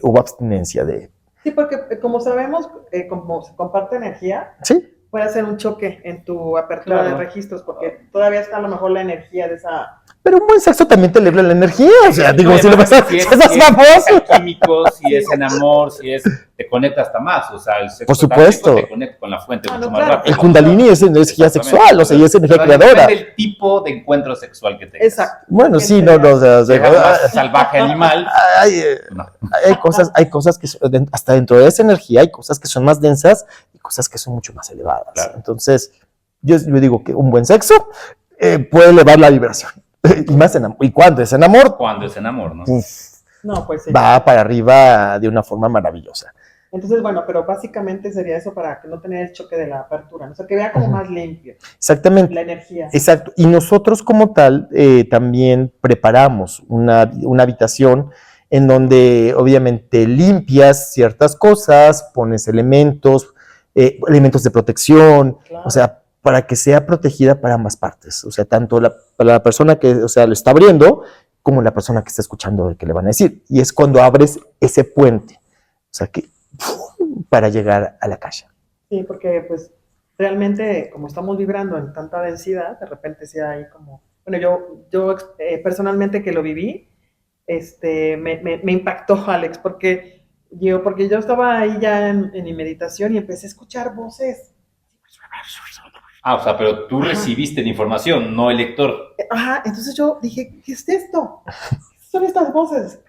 hubo abstinencia de... Sí, porque como sabemos, como se comparte energía, sí, puede hacer un choque en tu apertura de registros, porque todavía está a lo mejor la energía de esa... Pero un buen sexo también te libra la energía, o sea, digo, si lo vas a... Si es químico, si es en amor, te conecta hasta más, o sea, el sexo por supuesto te conecta con la fuente mucho más rápido. El kundalini es energía sexual, o sea, y es energía creadora. Depende del tipo de encuentro sexual que tengas. Exacto. Bueno, sí, no, o sea, salvaje animal. Hay cosas que hasta dentro de esa energía hay cosas que son más densas y cosas que son mucho más elevadas. Claro. Entonces, yo digo que un buen sexo puede elevar la vibración. Y más y cuando es en amor. Cuando es en amor, ¿no? No, pues sí. Va para arriba de una forma maravillosa. Entonces, bueno, pero básicamente sería eso para que no tener el choque de la apertura, ¿no? O sea, que vea como más limpio. Exactamente. La energía. Exacto. Y nosotros como tal también preparamos una habitación en donde obviamente limpias ciertas cosas, pones elementos de protección, claro. O sea, para que sea protegida para ambas partes. O sea, tanto para la persona que, o sea, lo está abriendo, como la persona que está escuchando de que le van a decir. Y es cuando abres ese puente. O sea, que para llegar a la calle. Sí, porque pues realmente como estamos vibrando en tanta densidad, de repente sí hay como... Bueno, yo personalmente que lo viví, me impactó, Alex, porque yo estaba ahí ya en mi meditación y empecé a escuchar voces Ah, o sea, pero tú Ajá. recibiste la información, no el lector. Ajá, entonces yo dije, ¿qué es esto? ¿Qué son estas voces?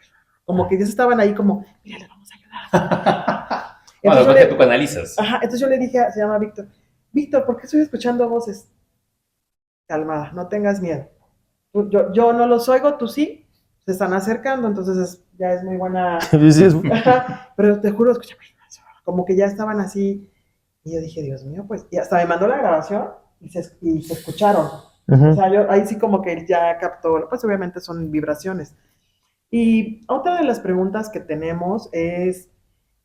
Como que ellos estaban ahí como, mira, les vamos a ayudar. Bueno, Entonces yo después que tú le, canalizas. ajá, entonces yo le dije, se llama Víctor, Víctor, ¿por qué estoy escuchando voces? Calmada, no tengas miedo. Yo no los oigo, tú sí, se están acercando, entonces ya es muy buena. Ajá, pero te juro, escúchame, como que ya estaban así, y yo dije, Dios mío, pues, y hasta me mandó la grabación y se escucharon. O sea, yo ahí sí como que ya captó, pues obviamente son vibraciones. Y otra de las preguntas que tenemos es,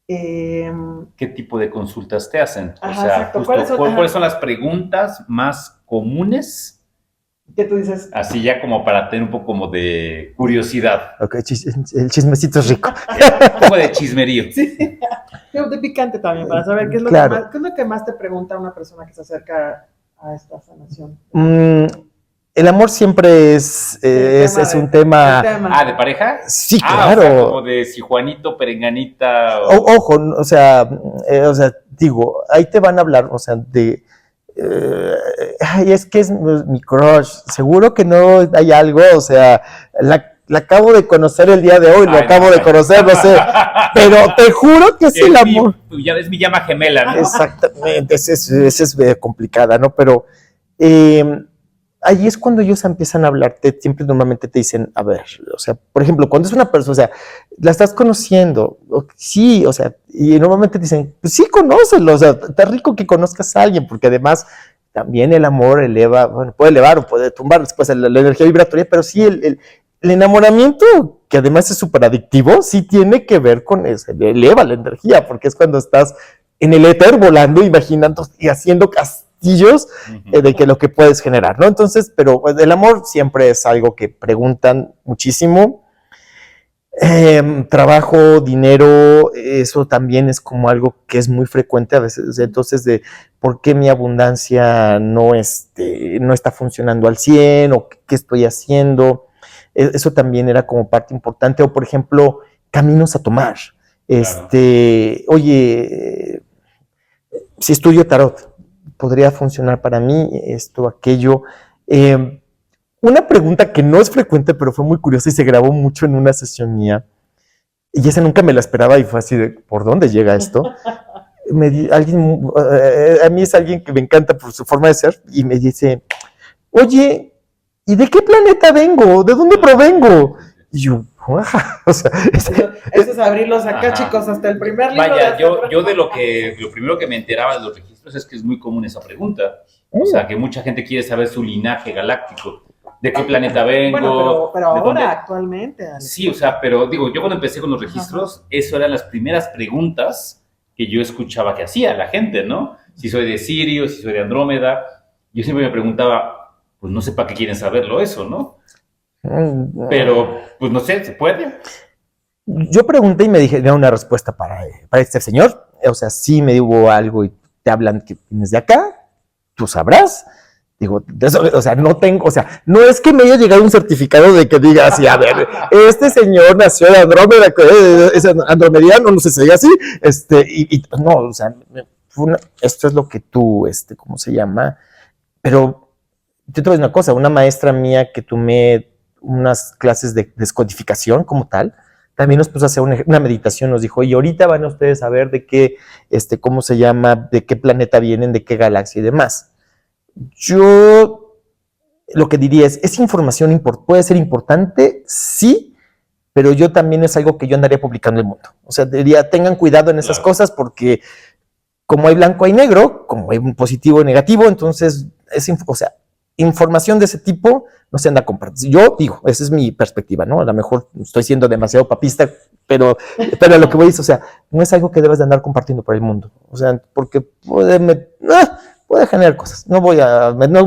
eh, ¿Qué tipo de consultas te hacen? O ajá, sea, exacto, ¿cuáles justo, son? ¿cuáles Ajá, son las preguntas más comunes? que tú dices, Así ya como para tener un poco como de curiosidad, Ok, el chismecito es rico. un poco de chismerío. sí, de picante también, para saber Claro. qué es lo que más te pregunta una persona que se acerca a esta sanación. El amor siempre es un tema. Ah, ¿de pareja? Sí, Ah, o sea, como claro. de si Juanito, Perenganita o... Ojo, o sea, digo, ahí te van a hablar, o sea, ay, es que es mi crush, seguro que no hay algo, o sea, la acabo de conocer el día de hoy, lo Ay, acabo no, de conocer, no sé, pero te juro que es el amor. Ya es mi llama gemela, ¿no? Exactamente, esa es complicada, ¿no? Pero eh, ahí es cuando ellos empiezan a hablarte, siempre normalmente te dicen, a ver, o sea, por ejemplo, cuando es una persona, o sea, la estás conociendo, sí, o sea, y normalmente te dicen, pues sí, conócelo, o sea, está rico que conozcas a alguien, porque además también el amor eleva, bueno, puede elevar o puede tumbar después la energía vibratoria, pero sí, el enamoramiento, que además es súper adictivo, sí tiene que ver con eso, eleva la energía, porque es cuando estás en el éter volando, imaginando y haciendo castillos de que lo que puedes generar, ¿no? Entonces, pero el amor siempre es algo que preguntan muchísimo. Trabajo, dinero, eso también es como algo que es muy frecuente a veces. Entonces, de por qué mi abundancia no está funcionando al 100 o qué estoy haciendo. Eso también era como parte importante. O, por ejemplo, caminos a tomar. Claro. Oye, si estudio tarot, podría funcionar para mí esto, aquello. Eh, una pregunta que no es frecuente, pero fue muy curiosa y se grabó mucho en una sesión mía. Y esa nunca me la esperaba y fue así de, ¿por dónde llega esto? A mí es alguien que me encanta por su forma de ser y me dice, oye, ¿y de qué planeta vengo? ¿De dónde provengo? Y yo, o sea, Eso es abrirlos acá, Ajá. chicos, hasta el primer libro. Vaya, yo de lo primero que me enteraba de los registros es que es muy común esa pregunta. O sea, que mucha gente quiere saber su linaje galáctico. ¿De qué planeta vengo? Bueno, pero ¿De ahora, dónde? actualmente, Alex. Sí, o sea, pero digo, yo cuando empecé con los registros, eso eran las primeras preguntas que yo escuchaba que hacía la gente, ¿no? Si soy de Sirio, si soy de Andrómeda. Yo siempre me preguntaba, pues no sé para qué quieren saberlo eso, ¿no? Pero, pues no sé, ¿se puede? Yo pregunté y me dije una respuesta para este señor. O sea, sí me digo algo y te hablan que vienes de acá, tú sabrás. Digo, eso, o sea, no tengo, o sea, no es que me haya llegado un certificado de que diga así, a ver, este señor nació de Andrómeda, es andromediano, no sé si se diga así, no, o sea, esto es lo que tú, ¿cómo se llama? Pero yo te voy a decir una cosa, una maestra mía que tomé unas clases de descodificación como tal, también nos puso a hacer una meditación, nos dijo, y ahorita van ustedes a ver de qué, ¿cómo se llama? De qué planeta vienen, de qué galaxia y demás. Yo lo que diría es información puede ser importante, sí, pero yo también es algo que yo andaría publicando en el mundo. O sea, diría, tengan cuidado en esas cosas porque como hay blanco hay negro, como hay un positivo y negativo, entonces, o sea, información de ese tipo no se anda compartiendo. Yo digo, esa es mi perspectiva, ¿no? A lo mejor estoy siendo demasiado papista, pero a lo que voy es, o sea, no es algo que debes de andar compartiendo por el mundo. O sea, porque puede generar cosas. No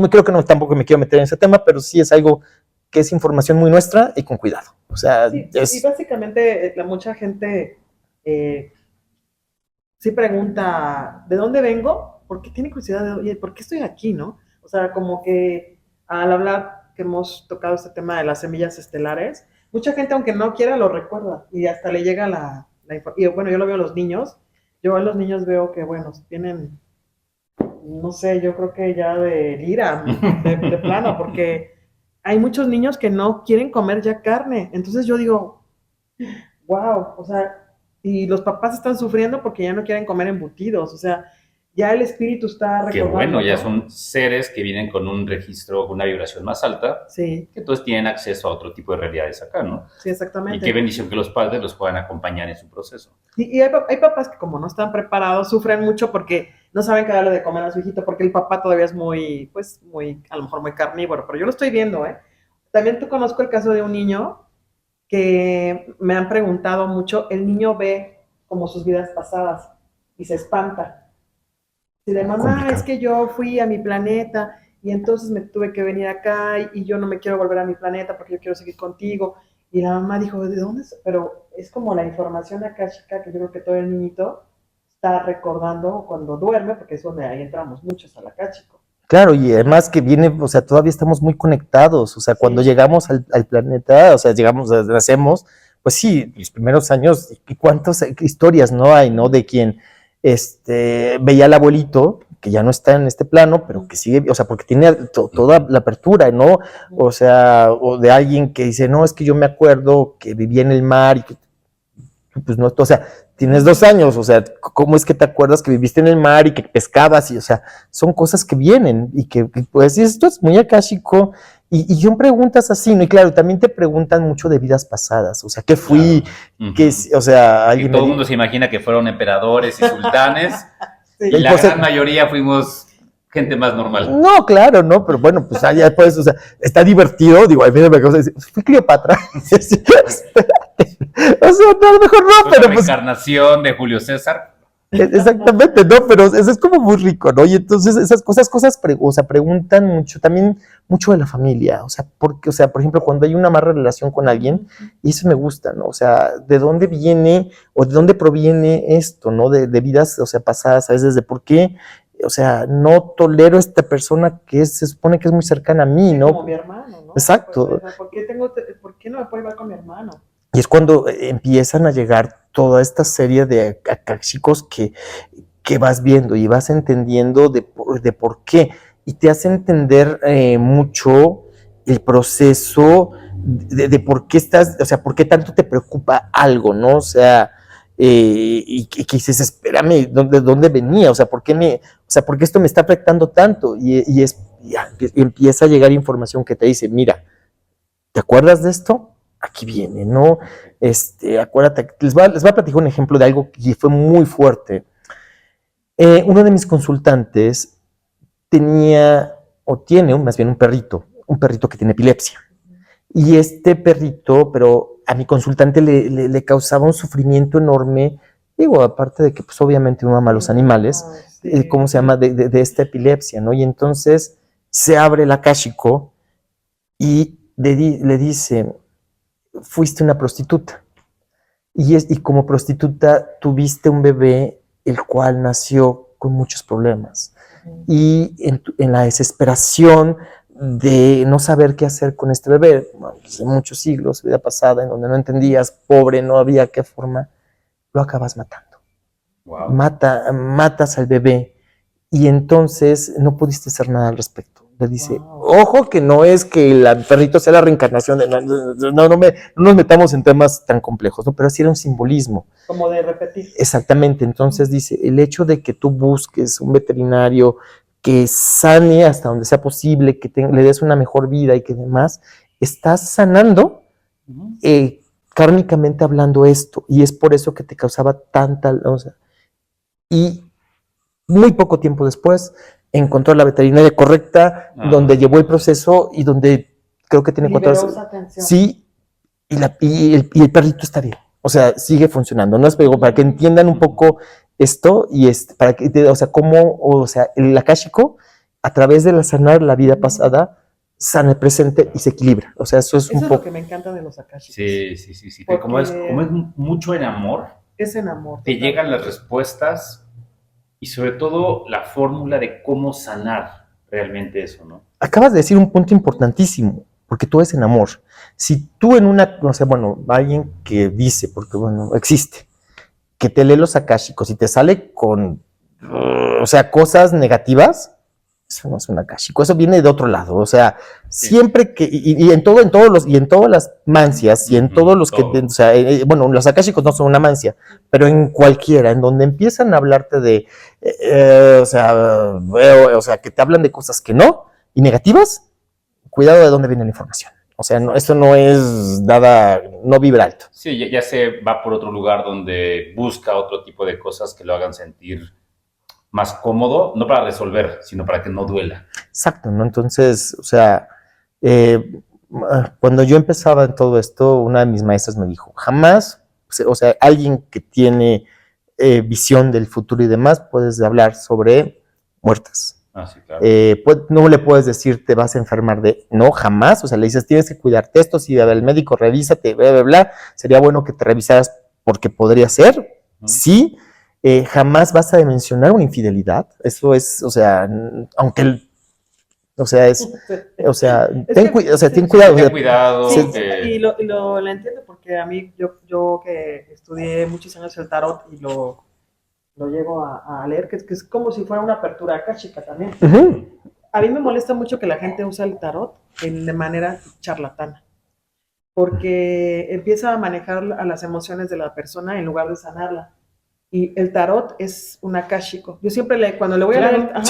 creo que tampoco me quiero meter en ese tema, pero sí es algo que es información muy nuestra y con cuidado. O sea, sí, y básicamente mucha gente sí pregunta, ¿de dónde vengo? Porque tiene curiosidad de, oye, ¿por qué estoy aquí, no? O sea, como que al hablar que hemos tocado este tema de las semillas estelares, mucha gente, aunque no quiera, lo recuerda y hasta le llega la información. Y bueno, yo lo veo a los niños. Yo a los niños veo que, bueno, tienen no sé, yo creo que ya de ira, de plano, porque hay muchos niños que no quieren comer ya carne. Entonces yo digo, wow, o sea, y los papás están sufriendo porque ya no quieren comer embutidos, o sea, ya el espíritu está Que recordando, bueno, ya ¿no? son seres que vienen con un registro, con una vibración más alta, Sí, que entonces tienen acceso a otro tipo de realidades acá, ¿no? sí, Y qué exactamente. bendición que los padres los puedan acompañar en su proceso. Y hay papás que como no están preparados, sufren mucho porque no saben qué darle de comer a su hijito, porque el papá todavía es muy, pues, muy, a lo mejor muy carnívoro, pero yo lo estoy viendo, ¿eh? También tú conozco el caso de un niño que me han preguntado mucho, el niño ve como sus vidas pasadas y se espanta. Y de mamá, es Complicado. que yo fui a mi planeta y entonces me tuve que venir acá y yo no me quiero volver a mi planeta porque yo quiero seguir contigo. Y la mamá dijo, ¿de dónde es? Pero es como la información akáshica que yo creo que todo el niñito está recordando cuando duerme, porque es donde ahí entramos muchos al akáshico. Claro, y además que viene, o sea, todavía estamos muy conectados, o sea, cuando Sí, llegamos al planeta, o sea, llegamos, nacemos, pues sí, los primeros años, y cuántas historias no hay, ¿no? De quien veía al abuelito, que ya no está en este plano, pero que sigue, o sea, porque tiene toda la apertura, ¿no? O sea, o de alguien que dice, no, es que yo me acuerdo que vivía en el mar y que pues no, o sea, tienes 2 años, o sea, ¿cómo es que te acuerdas que viviste en el mar y que pescabas? Y, o sea, son cosas que vienen y que pues, esto es muy akáshico. Y son preguntas así, ¿no? Y claro, también te preguntan mucho de vidas pasadas, o sea, ¿qué fui? Claro. ¿Qué, o sea, Que alguien me todo el dijo, mundo se imagina que fueron emperadores y sultanes, y sí. la gran mayoría fuimos gente más normal. no, claro, no, pero bueno, pues allá después, o sea, está divertido, digo, a mí me causa decir, fui Cleopatra. O sea, no, a lo mejor no, Fue pero la pues reencarnación de Julio César. exactamente, no, pero eso es como muy rico, ¿no? Y entonces esas cosas, o sea, preguntan mucho, también mucho de la familia, o sea, porque, o sea, por ejemplo, cuando hay una mala relación con alguien, y eso me gusta, ¿no? O sea, ¿de dónde viene o de dónde proviene esto, ¿no? De vidas, o sea, pasadas, a veces de por qué, o sea, no tolero a esta persona que se supone que es muy cercana a mí, Sí, ¿no? como mi hermano, ¿no? Exacto. ¿Por qué no me puedo llevar con mi hermano? Y es cuando empiezan a llegar toda esta serie de chicos que vas viendo y vas entendiendo de por qué. Y te hace entender mucho el proceso de por qué estás, o sea, por qué tanto te preocupa algo, ¿no? O sea, y que dices, espérame, ¿dónde venía? O sea, ¿por qué esto me está afectando tanto? Y empieza a llegar información que te dice, mira, ¿te acuerdas de esto? Aquí viene, ¿no? Acuérdate, les voy a platicar un ejemplo de algo que fue muy fuerte. Uno de mis consultantes tenía, o tiene más bien un perrito que tiene epilepsia. Y este perrito, pero a mi consultante le causaba un sufrimiento enorme, digo, aparte de que pues obviamente uno ama a los animales, Sí. ¿cómo se llama? De esta epilepsia, ¿no? Y entonces se abre el akáshico y le dice, fuiste una prostituta. Y como prostituta tuviste un bebé el cual nació con muchos problemas. Y en la desesperación de no saber qué hacer con este bebé, bueno, hace muchos siglos, vida pasada, en donde no entendías, pobre, no había qué forma, lo acabas matando. Wow. Matas al bebé y entonces no pudiste hacer nada al respecto. Le dice, Wow. ojo que no es que el perrito sea la reencarnación, no nos metamos en temas tan complejos, ¿no? Pero sí era un simbolismo. Como de repetir. Exactamente, entonces dice, el hecho de que tú busques un veterinario que sane hasta donde sea posible, que le des una mejor vida y que demás, estás sanando kármicamente hablando esto, y es por eso que te causaba tanta, o sea, y muy poco tiempo después encontró la veterinaria correcta, donde llevó el proceso y donde creo que tiene 4 horas. Sí, y el perrito está bien. O sea, sigue funcionando. No es para que entiendan un poco esto y para que, o sea, cómo, o sea, el akáshico, a través de sanar la vida pasada, sana el presente y se equilibra. O sea, eso es un Eso es poco. lo que me encanta de los akashicos. Sí. Porque Como es mucho en amor, es en amor. te llegan las respuestas y sobre todo la fórmula de cómo sanar realmente eso, ¿no? Acabas de decir un punto importantísimo, porque tú es en amor. Si tú en una, o sea, bueno, alguien que dice, porque bueno, existe, que te lee los akáshicos y te sale con o sea, cosas negativas, eso no es un akashico, eso viene de otro lado. O sea, siempre que, y en todo, y en todas las mancias, y en todos los que, todo. o sea, bueno, los akashicos no son una mancia, pero en cualquiera, en donde empiezan a hablarte de, o sea, que te hablan de cosas que no, y negativas, cuidado de dónde viene la información. O sea, no, eso no es nada, no vibra alto. Sí, ya se va por otro lugar donde busca otro tipo de cosas que lo hagan sentir más cómodo, no para resolver, sino para que no duela. Exacto, ¿no? Entonces, o sea, cuando yo empezaba en todo esto, una de mis maestras me dijo, jamás, o sea, alguien que tiene visión del futuro y demás, puedes hablar sobre muertes. Ah, sí, claro. No le puedes decir te vas a enfermar de, no, jamás, o sea, le dices tienes que cuidarte esto, si el médico revísate, bla, bla, bla, sería bueno que te revisaras porque podría ser, sí, jamás vas a mencionar una infidelidad, eso es, o sea, aunque o sea, ten cuidado. Ten cuidado. Sí, y lo entiendo porque a mí, yo que estudié muchos años el tarot y lo llego a leer, que es como si fuera una apertura akáshica también. A mí me molesta mucho que la gente usa el tarot de manera charlatana, porque empieza a manejar a las emociones de la persona en lugar de sanarla. Y el tarot es un akáshico. Yo siempre cuando le voy a leer... Claro,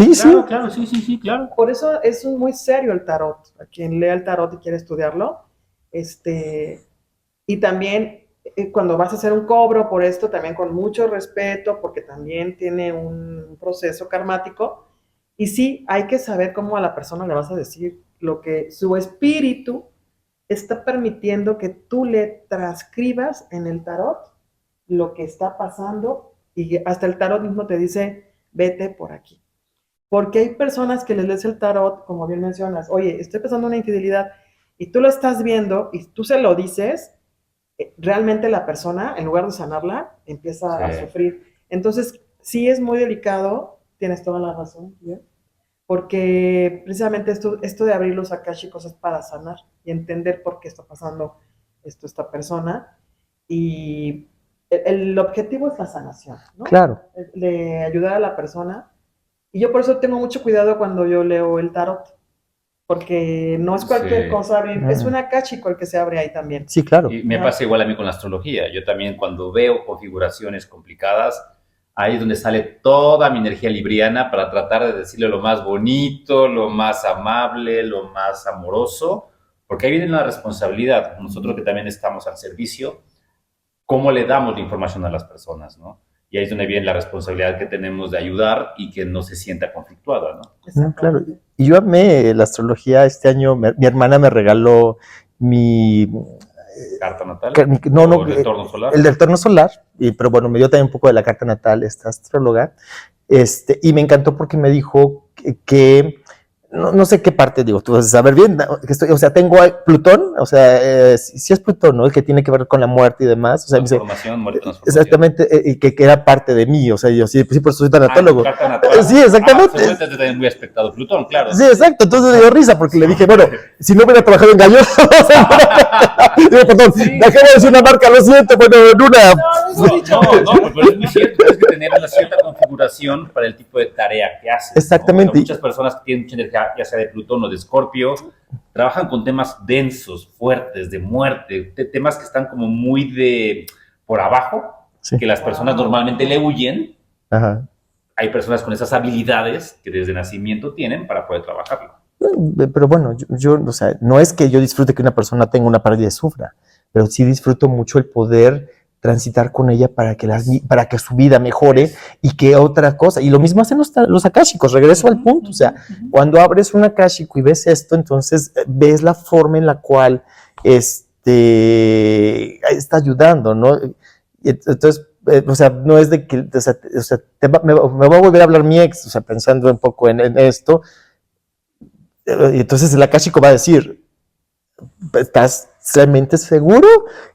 Sí, sí. Claro. Por eso es muy serio el tarot. A quien lea el tarot y quiere estudiarlo, y también cuando vas a hacer un cobro por esto, también con mucho respeto, porque también tiene un proceso karmático. Y sí, hay que saber cómo a la persona le vas a decir lo que su espíritu está permitiendo que tú le transcribas en el tarot lo que está pasando, y hasta el tarot mismo te dice, vete por aquí. Porque hay personas que les lees el tarot, como bien mencionas, oye, estoy pasando una infidelidad, y tú lo estás viendo, y tú se lo dices, realmente la persona, en lugar de sanarla, empieza a sufrir. Entonces, sí es muy delicado, tienes toda la razón, ¿bien? Porque precisamente esto de abrir los akashicos es para sanar y entender por qué está pasando esto esta persona. Y el objetivo es la sanación, ¿no? Claro. De ayudar a la persona. Y yo por eso tengo mucho cuidado cuando yo leo el tarot, porque no es cualquier cosa abrir, es un akashico el que se abre ahí también. Sí, claro. Y me pasa igual a mí con la astrología. Yo también cuando veo configuraciones complicadas, ahí es donde sale toda mi energía libriana para tratar de decirle lo más bonito, lo más amable, lo más amoroso, porque ahí viene la responsabilidad. Nosotros que también estamos al servicio, ¿cómo le damos la información a las personas, no? Y ahí es donde viene la responsabilidad que tenemos de ayudar y que no se sienta conflictuada, ¿no? No, claro. Y yo amé la astrología. Este año mi hermana me regaló mi carta natal. No, el retorno solar. El del retorno solar, pero bueno, me dio también un poco de la carta natal esta astróloga, y me encantó porque me dijo que no sé qué parte, digo, tú vas a saber bien, o sea, tengo Plutón, o sea, sí es Plutón, ¿no? El que tiene que ver con la muerte y demás, o sea, transformación, muerte, transformación. Exactamente, y que era parte de mí, o sea, yo sí, por eso soy tanatólogo. Carta natal. Sí, exactamente. Seguramente te tenés muy aspectado Plutón, claro. Sí, exacto, entonces me dio risa porque le dije, bueno, si no hubiera trabajado en Gallos, digo, perdón, dejé de decir una marca, lo siento, bueno, en una... No, pero es muy cierto, tienes que tener una cierta configuración para el tipo de tarea que haces. Exactamente. ¿No? Muchas personas que tienen mucha energía, ya sea de Plutón o de Escorpio, trabajan con temas densos, fuertes, de muerte, temas que están como muy por abajo, sí, que las personas normalmente le huyen. Ajá. Hay personas con esas habilidades que desde nacimiento tienen para poder trabajarlo. Pero bueno, yo, o sea, no es que yo disfrute que una persona tenga una pérdida y sufra, pero sí disfruto mucho el poder transitar con ella para que su vida mejore y que otra cosa. Y lo mismo hacen los akáshicos, regreso al punto, o sea, cuando abres un akáshico y ves esto, entonces ves la forma en la cual está ayudando, ¿no? Y entonces, o sea, no es de que, o sea, me va a volver a hablar mi ex, o sea, pensando un poco en esto, y entonces el akáshico va a decir, ¿estás realmente seguro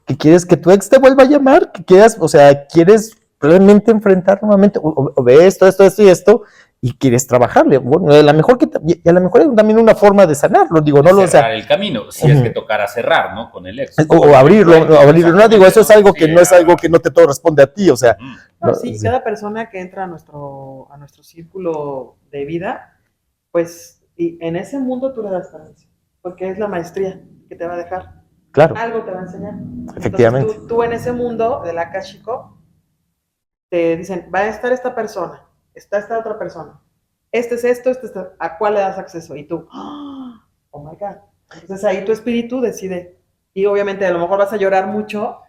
que quieres que tu ex te vuelva a llamar? ¿Que quieras, o sea, quieres realmente enfrentar nuevamente? O ve esto y esto, y quieres trabajarle. Bueno, a lo mejor y a lo mejor es también una forma de sanarlo, digo, no lo sé. Cerrar el camino, si es que tocara cerrar, ¿no? Con el ex. O abrirlo, no digo, eso es algo que no es algo que no te corresponde a ti, o sea. No, sí, cada persona que entra a nuestro círculo de vida, pues y en ese mundo tú le das ganancia, porque es la maestría que te va a dejar. Claro. Algo te va a enseñar. Efectivamente. Entonces, tú en ese mundo del Akashico, te dicen, va a estar esta persona, está esta otra persona, este es esto, ¿a cuál le das acceso? Y tú, oh my God. Entonces ahí tu espíritu decide, y obviamente a lo mejor vas a llorar mucho,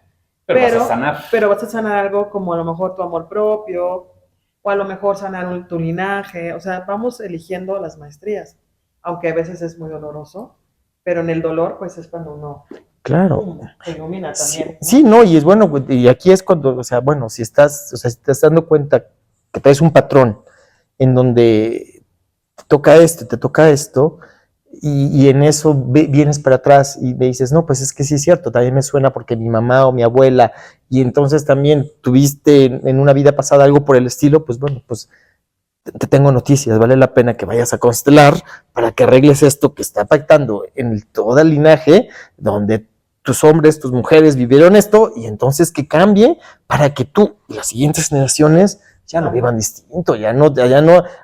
pero vas a sanar. Pero vas a sanar algo como a lo mejor tu amor propio, o a lo mejor sanar tu linaje, o sea, vamos eligiendo las maestrías, aunque a veces es muy doloroso, pero en el dolor pues es cuando uno claro. se ilumina también. Sí, no, y es bueno, y aquí es cuando, o sea, bueno, si estás dando cuenta que traes un patrón en donde te toca esto, y en eso vienes para atrás y me dices, no, pues es que sí es cierto, también me suena porque mi mamá o mi abuela, y entonces también tuviste en una vida pasada algo por el estilo, pues bueno, pues te tengo noticias, vale la pena que vayas a constelar para que arregles esto que está impactando en todo el linaje, donde tus hombres, tus mujeres vivieron esto, y entonces que cambie para que tú y las siguientes generaciones ya lo vivan distinto, ya no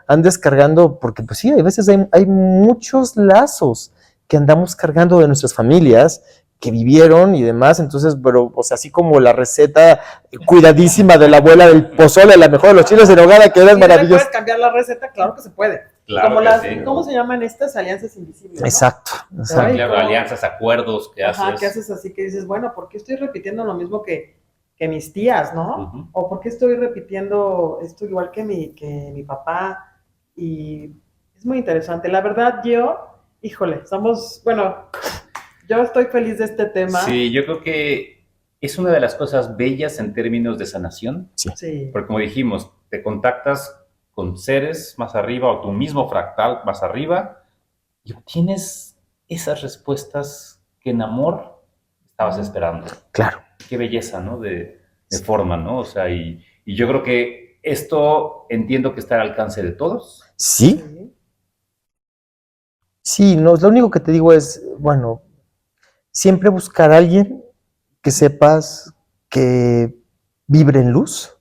andes cargando, porque pues sí, a veces hay muchos lazos que andamos cargando de nuestras familias que vivieron y demás, entonces, pero, o sea, así como la receta cuidadísima de la abuela del pozole, la mejor de los chiles en nogada, que eran maravillosos. ¿Puedes cambiar la receta? Claro que se puede. Claro como que sí. ¿Cómo se llaman estas alianzas invisibles? ¿No? Exacto. Claro, alianzas, acuerdos que haces. Ajá, que haces así que dices, bueno, ¿por qué estoy repitiendo lo mismo que mis tías, ¿no? O ¿por qué estoy repitiendo esto igual que mi papá? Y es muy interesante. La verdad, híjole, yo estoy feliz de este tema. Sí, yo creo que es una de las cosas bellas en términos de sanación. Sí. Porque como dijimos, te contactas con seres más arriba o tu mismo fractal más arriba y obtienes esas respuestas que en amor estabas esperando. Claro. Qué belleza, ¿no? De forma, ¿no? O sea, y yo creo que esto entiendo que está al alcance de todos. Sí. Sí, no, lo único que te digo es, bueno, siempre buscar a alguien que sepas que vibre en luz,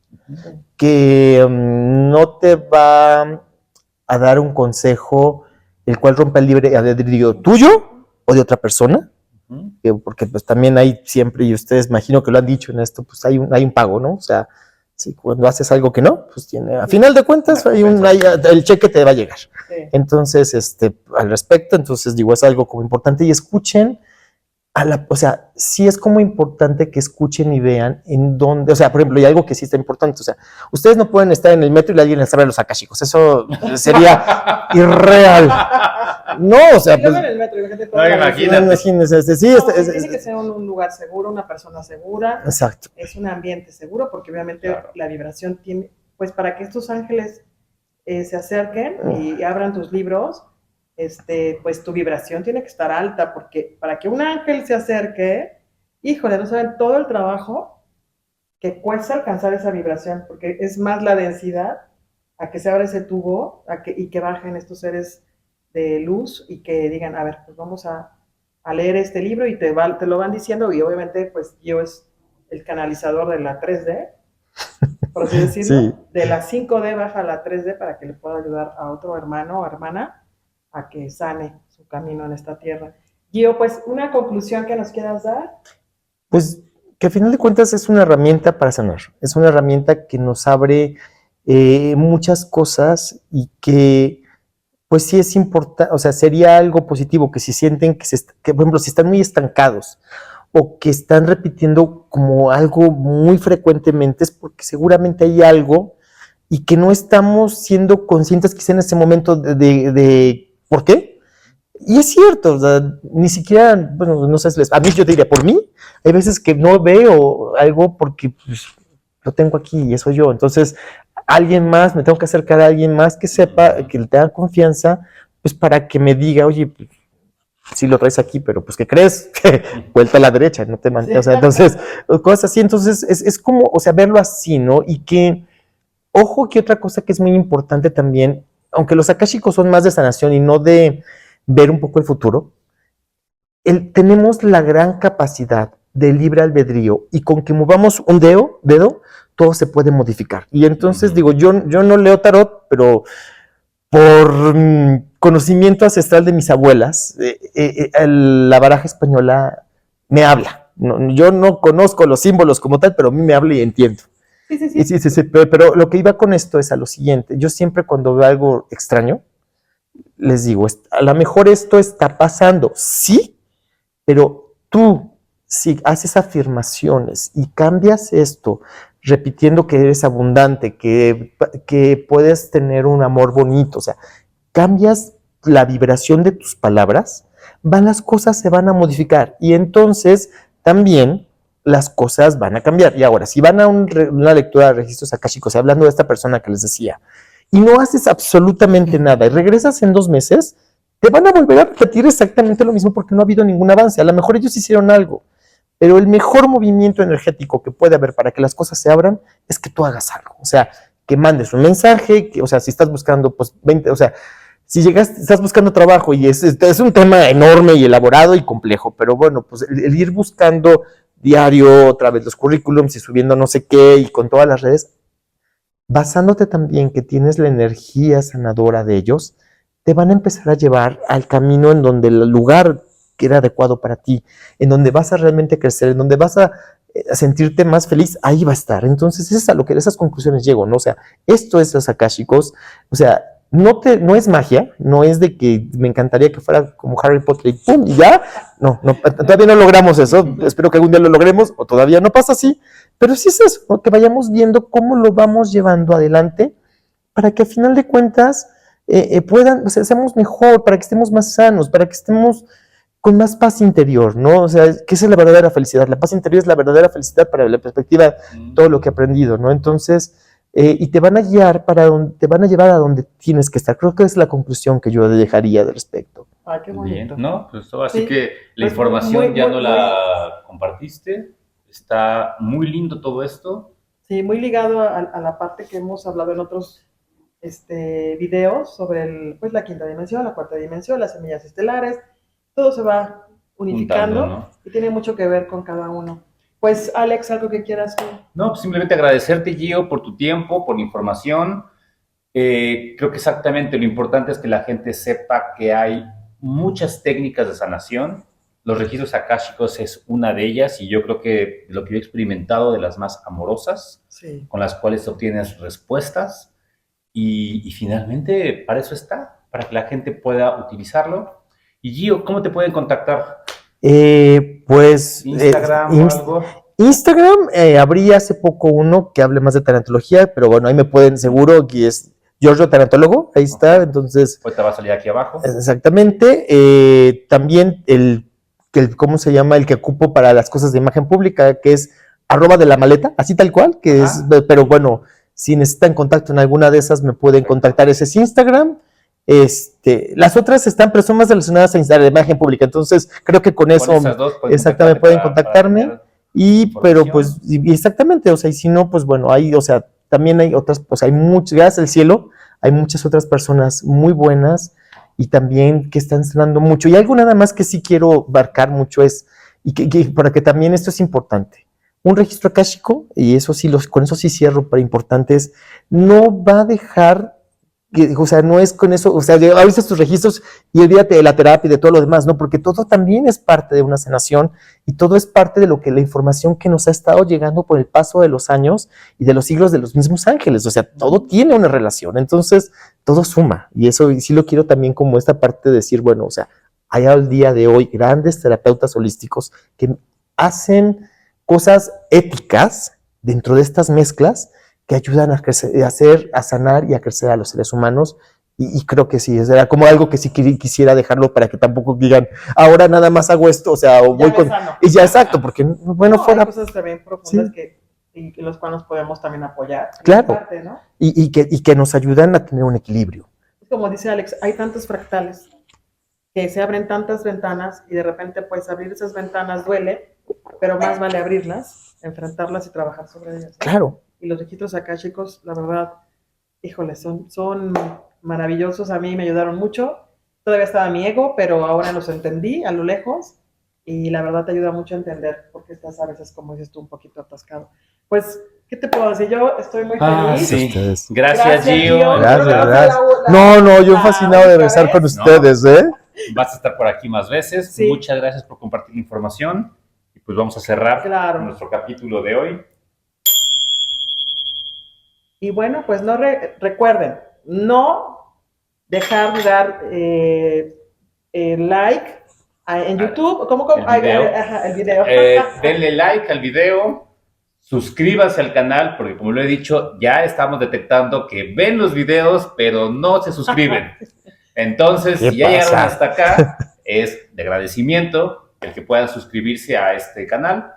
que no te va a dar un consejo el cual rompa el libre albedrío tuyo o de otra persona, porque pues también hay siempre, y ustedes imagino que lo han dicho en esto, pues hay un pago, ¿no? O sea, si cuando haces algo que no, pues a final de cuentas el cheque te va a llegar. Sí. Entonces, al respecto, entonces digo, es algo como importante y escuchen o sea, sí es como importante que escuchen y vean en dónde, o sea, por ejemplo, hay algo que sí está importante, o sea, ustedes no pueden estar en el metro y alguien les abre los akashicos, eso sería irreal. No, o sea, pues, en el metro, imagínense, sí, tiene que ser un lugar seguro, una persona segura. Exacto. Es un ambiente seguro, porque obviamente la vibración tiene, pues para que estos ángeles se acerquen y abran tus libros, pues tu vibración tiene que estar alta, porque para que un ángel se acerque, híjole, no saben todo el trabajo que cuesta alcanzar esa vibración, porque es más la densidad a que se abra ese tubo y que bajen estos seres de luz y que digan, a ver, pues vamos a leer este libro y te lo van diciendo, y obviamente pues yo es el canalizador de la 3D, por así decirlo, sí. De la 5D baja a la 3D para que le pueda ayudar a otro hermano o hermana a que sane su camino en esta tierra. Gio, pues, ¿una conclusión que nos quieras dar? Pues, que al final de cuentas es una herramienta para sanar, es una herramienta que nos abre muchas cosas y que, pues sí es importante, o sea, sería algo positivo que si sienten que, por ejemplo, si están muy estancados o que están repitiendo como algo muy frecuentemente, es porque seguramente hay algo y que no estamos siendo conscientes quizá en ese momento de ¿por qué? Y es cierto, o sea, ni siquiera, bueno, no sé, a mí yo te diría, por mí, hay veces que no veo algo porque pues, lo tengo aquí y eso yo. Entonces, alguien más, me tengo que acercar a alguien más que sepa, que le tenga confianza, pues para que me diga, oye, pues, sí lo traes aquí, pero pues, ¿qué crees? Vuelta a la derecha, no te mantienes. O sea, entonces, cosas así. Entonces, es como, o sea, verlo así, ¿no? Y que, ojo, que otra cosa que es muy importante también, aunque los akáshicos son más de sanación y no de ver un poco el futuro, tenemos la gran capacidad de libre albedrío y con que movamos un dedo, todo se puede modificar. Y entonces digo, yo no leo tarot, pero por conocimiento ancestral de mis abuelas, la baraja española me habla. No, yo no conozco los símbolos como tal, pero a mí me habla y entiendo. Sí, pero lo que iba con esto es a lo siguiente. Yo siempre cuando veo algo extraño, les digo, a lo mejor esto está pasando, sí, pero tú, si haces afirmaciones y cambias esto, repitiendo que eres abundante, que puedes tener un amor bonito, o sea, cambias la vibración de tus palabras, las cosas se van a modificar y entonces también las cosas van a cambiar. Y ahora, si van a una lectura de registros akáshicos, hablando de esta persona que les decía, y no haces absolutamente nada y regresas en 2 meses, te van a volver a repetir exactamente lo mismo porque no ha habido ningún avance. A lo mejor ellos hicieron algo, pero el mejor movimiento energético que puede haber para que las cosas se abran es que tú hagas algo. O sea, que mandes un mensaje, o sea, si estás buscando, pues, 20, o sea, si estás buscando trabajo y es un tema enorme y elaborado y complejo, pero bueno, pues el ir buscando diario, otra vez los currículums y subiendo no sé qué y con todas las redes, basándote también que tienes la energía sanadora de ellos, te van a empezar a llevar al camino en donde el lugar que era adecuado para ti, en donde vas a realmente crecer, en donde vas a sentirte más feliz, ahí va a estar. Entonces, es a lo que esas conclusiones llego, ¿no? O sea, esto es los akáshicos, o sea, no es magia, no es de que me encantaría que fuera como Harry Potter y ¡pum! Y ya, no, todavía no logramos eso, espero que algún día lo logremos, o todavía no pasa así, pero sí es eso, ¿no? Que vayamos viendo cómo lo vamos llevando adelante para que a final de cuentas o sea, seamos mejor, para que estemos más sanos, para que estemos con más paz interior, ¿no? O sea, que esa es la verdadera felicidad. La paz interior es la verdadera felicidad para la perspectiva de todo lo que he aprendido, ¿no? Entonces, y te van a guiar te van a llevar a donde tienes que estar. Creo que es la conclusión que yo dejaría al respecto. Ay, qué bonito. Bien, ¿no? Pues así Sí, que la pues información ya no la compartiste. Está muy lindo todo esto. Sí, muy ligado a la parte que hemos hablado en otros videos sobre pues, la quinta dimensión, la cuarta dimensión, las semillas estelares. Todo se va unificando Juntando, ¿no? y tiene mucho que ver con cada uno. Pues, Alex, algo que quieras tú. No, pues simplemente agradecerte, Gio, por tu tiempo, por la información. Creo que exactamente lo importante es que la gente sepa que hay muchas técnicas de sanación. Los registros akáshicos es una de ellas y yo creo que lo que yo he experimentado de las más amorosas, Sí. con las cuales obtienes respuestas y finalmente para eso está, para que la gente pueda utilizarlo. Y Gio, ¿cómo te pueden contactar? Pues ¿Instagram o algo? Instagram, abrí hace poco uno que hable más de tanatología, pero bueno, ahí me pueden seguro, que es Giorgio Tanatólogo, ahí está, entonces... Pues te va a salir aquí abajo. Exactamente. También ¿cómo se llama? El que ocupo para las cosas de imagen pública, que es @de la maleta, así tal cual, que es, pero bueno, si necesitan contacto en alguna de esas, me pueden contactar, ese es Instagram. Las otras están, pero son más relacionadas a la imagen pública, entonces creo que con eso, esas dos pueden exactamente, pueden contactarme. para Pero pues, exactamente, o sea, y si no, pues bueno, o sea, también hay otras, pues hay muchas, gracias al cielo, hay muchas otras personas muy buenas y también que están sanando mucho. Y algo nada más que sí quiero abarcar mucho es, para que también esto es importante, un registro akáshico, y eso sí, con eso sí cierro, para importantes, no va a dejar, o sea, no es con eso, o sea, abriste tus registros y olvídate de la terapia y de todo lo demás, ¿no? Porque todo también es parte de una sanación y todo es parte de la información que nos ha estado llegando por el paso de los años y de los siglos de los mismos ángeles, o sea, todo tiene una relación, entonces todo suma, y eso sí lo quiero también como esta parte de decir, bueno, o sea, hay al día de hoy grandes terapeutas holísticos que hacen cosas éticas dentro de estas mezclas que ayudan a crecer, a sanar y a crecer a los seres humanos. Y creo que sí, era como algo que sí quisiera dejarlo para que tampoco digan, ahora nada más hago esto, o sea, o voy con... Y ya, exacto, porque, bueno, no, fuera... hay cosas también profundas sí. y los cuales nos podemos también apoyar. Claro, Parte, ¿no? y que nos ayudan a tener un equilibrio. Como dice Alex, hay tantos fractales que se abren tantas ventanas y de repente pues abrir esas ventanas duele, pero más vale abrirlas, enfrentarlas y trabajar sobre ellas, ¿no? Claro. Y los registros akáshicos, la verdad, híjole, son maravillosos, a mí me ayudaron mucho. Todavía estaba mi ego, pero ahora los entendí a lo lejos y la verdad te ayuda mucho a entender por qué estás a veces, como dices tú, un poquito atascado. Pues, ¿qué te puedo decir? Yo estoy muy feliz. Sí. Ustedes. Gracias, Gio. Gracias. No, yo fascinado de regresar con ustedes, ¿eh? Vas a estar por aquí más veces. Sí. Muchas gracias por compartir la información. Y pues vamos a cerrar nuestro capítulo de hoy. Y bueno, pues no recuerden, no dejar de dar like en YouTube. ¿Cómo? El video. El video. Denle like al video. Suscríbanse al canal, porque como lo he dicho, ya estamos detectando que ven los videos, pero no se suscriben. Entonces, si ya llegaron hasta acá, es de agradecimiento el que puedan suscribirse a este canal.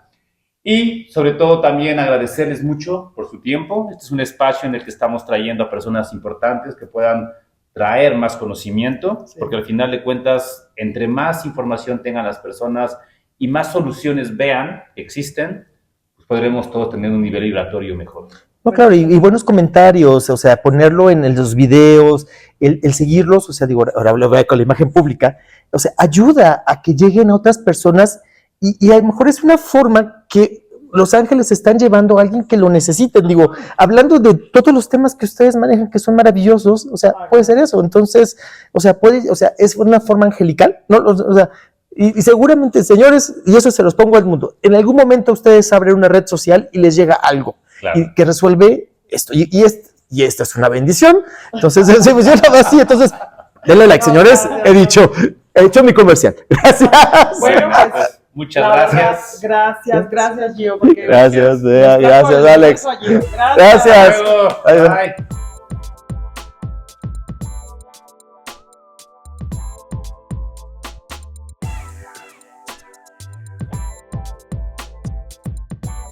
Y sobre todo también agradecerles mucho por su tiempo. Este es un espacio en el que estamos trayendo a personas importantes que puedan traer más conocimiento, porque al final de cuentas, entre más información tengan las personas y más soluciones vean que existen, podremos todos tener un nivel vibratorio mejor. No, claro, y buenos comentarios, o sea, ponerlo en los videos, el seguirlos, o sea, digo, ahora lo veo con la imagen pública, o sea, ayuda a que lleguen a otras personas y a lo mejor es una forma que Los Ángeles están llevando a alguien que lo necesiten. Digo, hablando de todos los temas que ustedes manejan que son maravillosos, o sea, puede ser eso. Entonces, o sea, es una forma angelical, ¿no? O sea, y seguramente, señores, y eso se los pongo al mundo, en algún momento ustedes abren una red social y les llega algo y que resuelve esto. Y esta es una bendición. Entonces, se funciona así. Entonces, denle like, señores. He hecho mi comercial. Gracias. Bueno, pues, muchas gracias. Gracias, Gio. Gracias, Alex. Gracias. Gracias. Bye.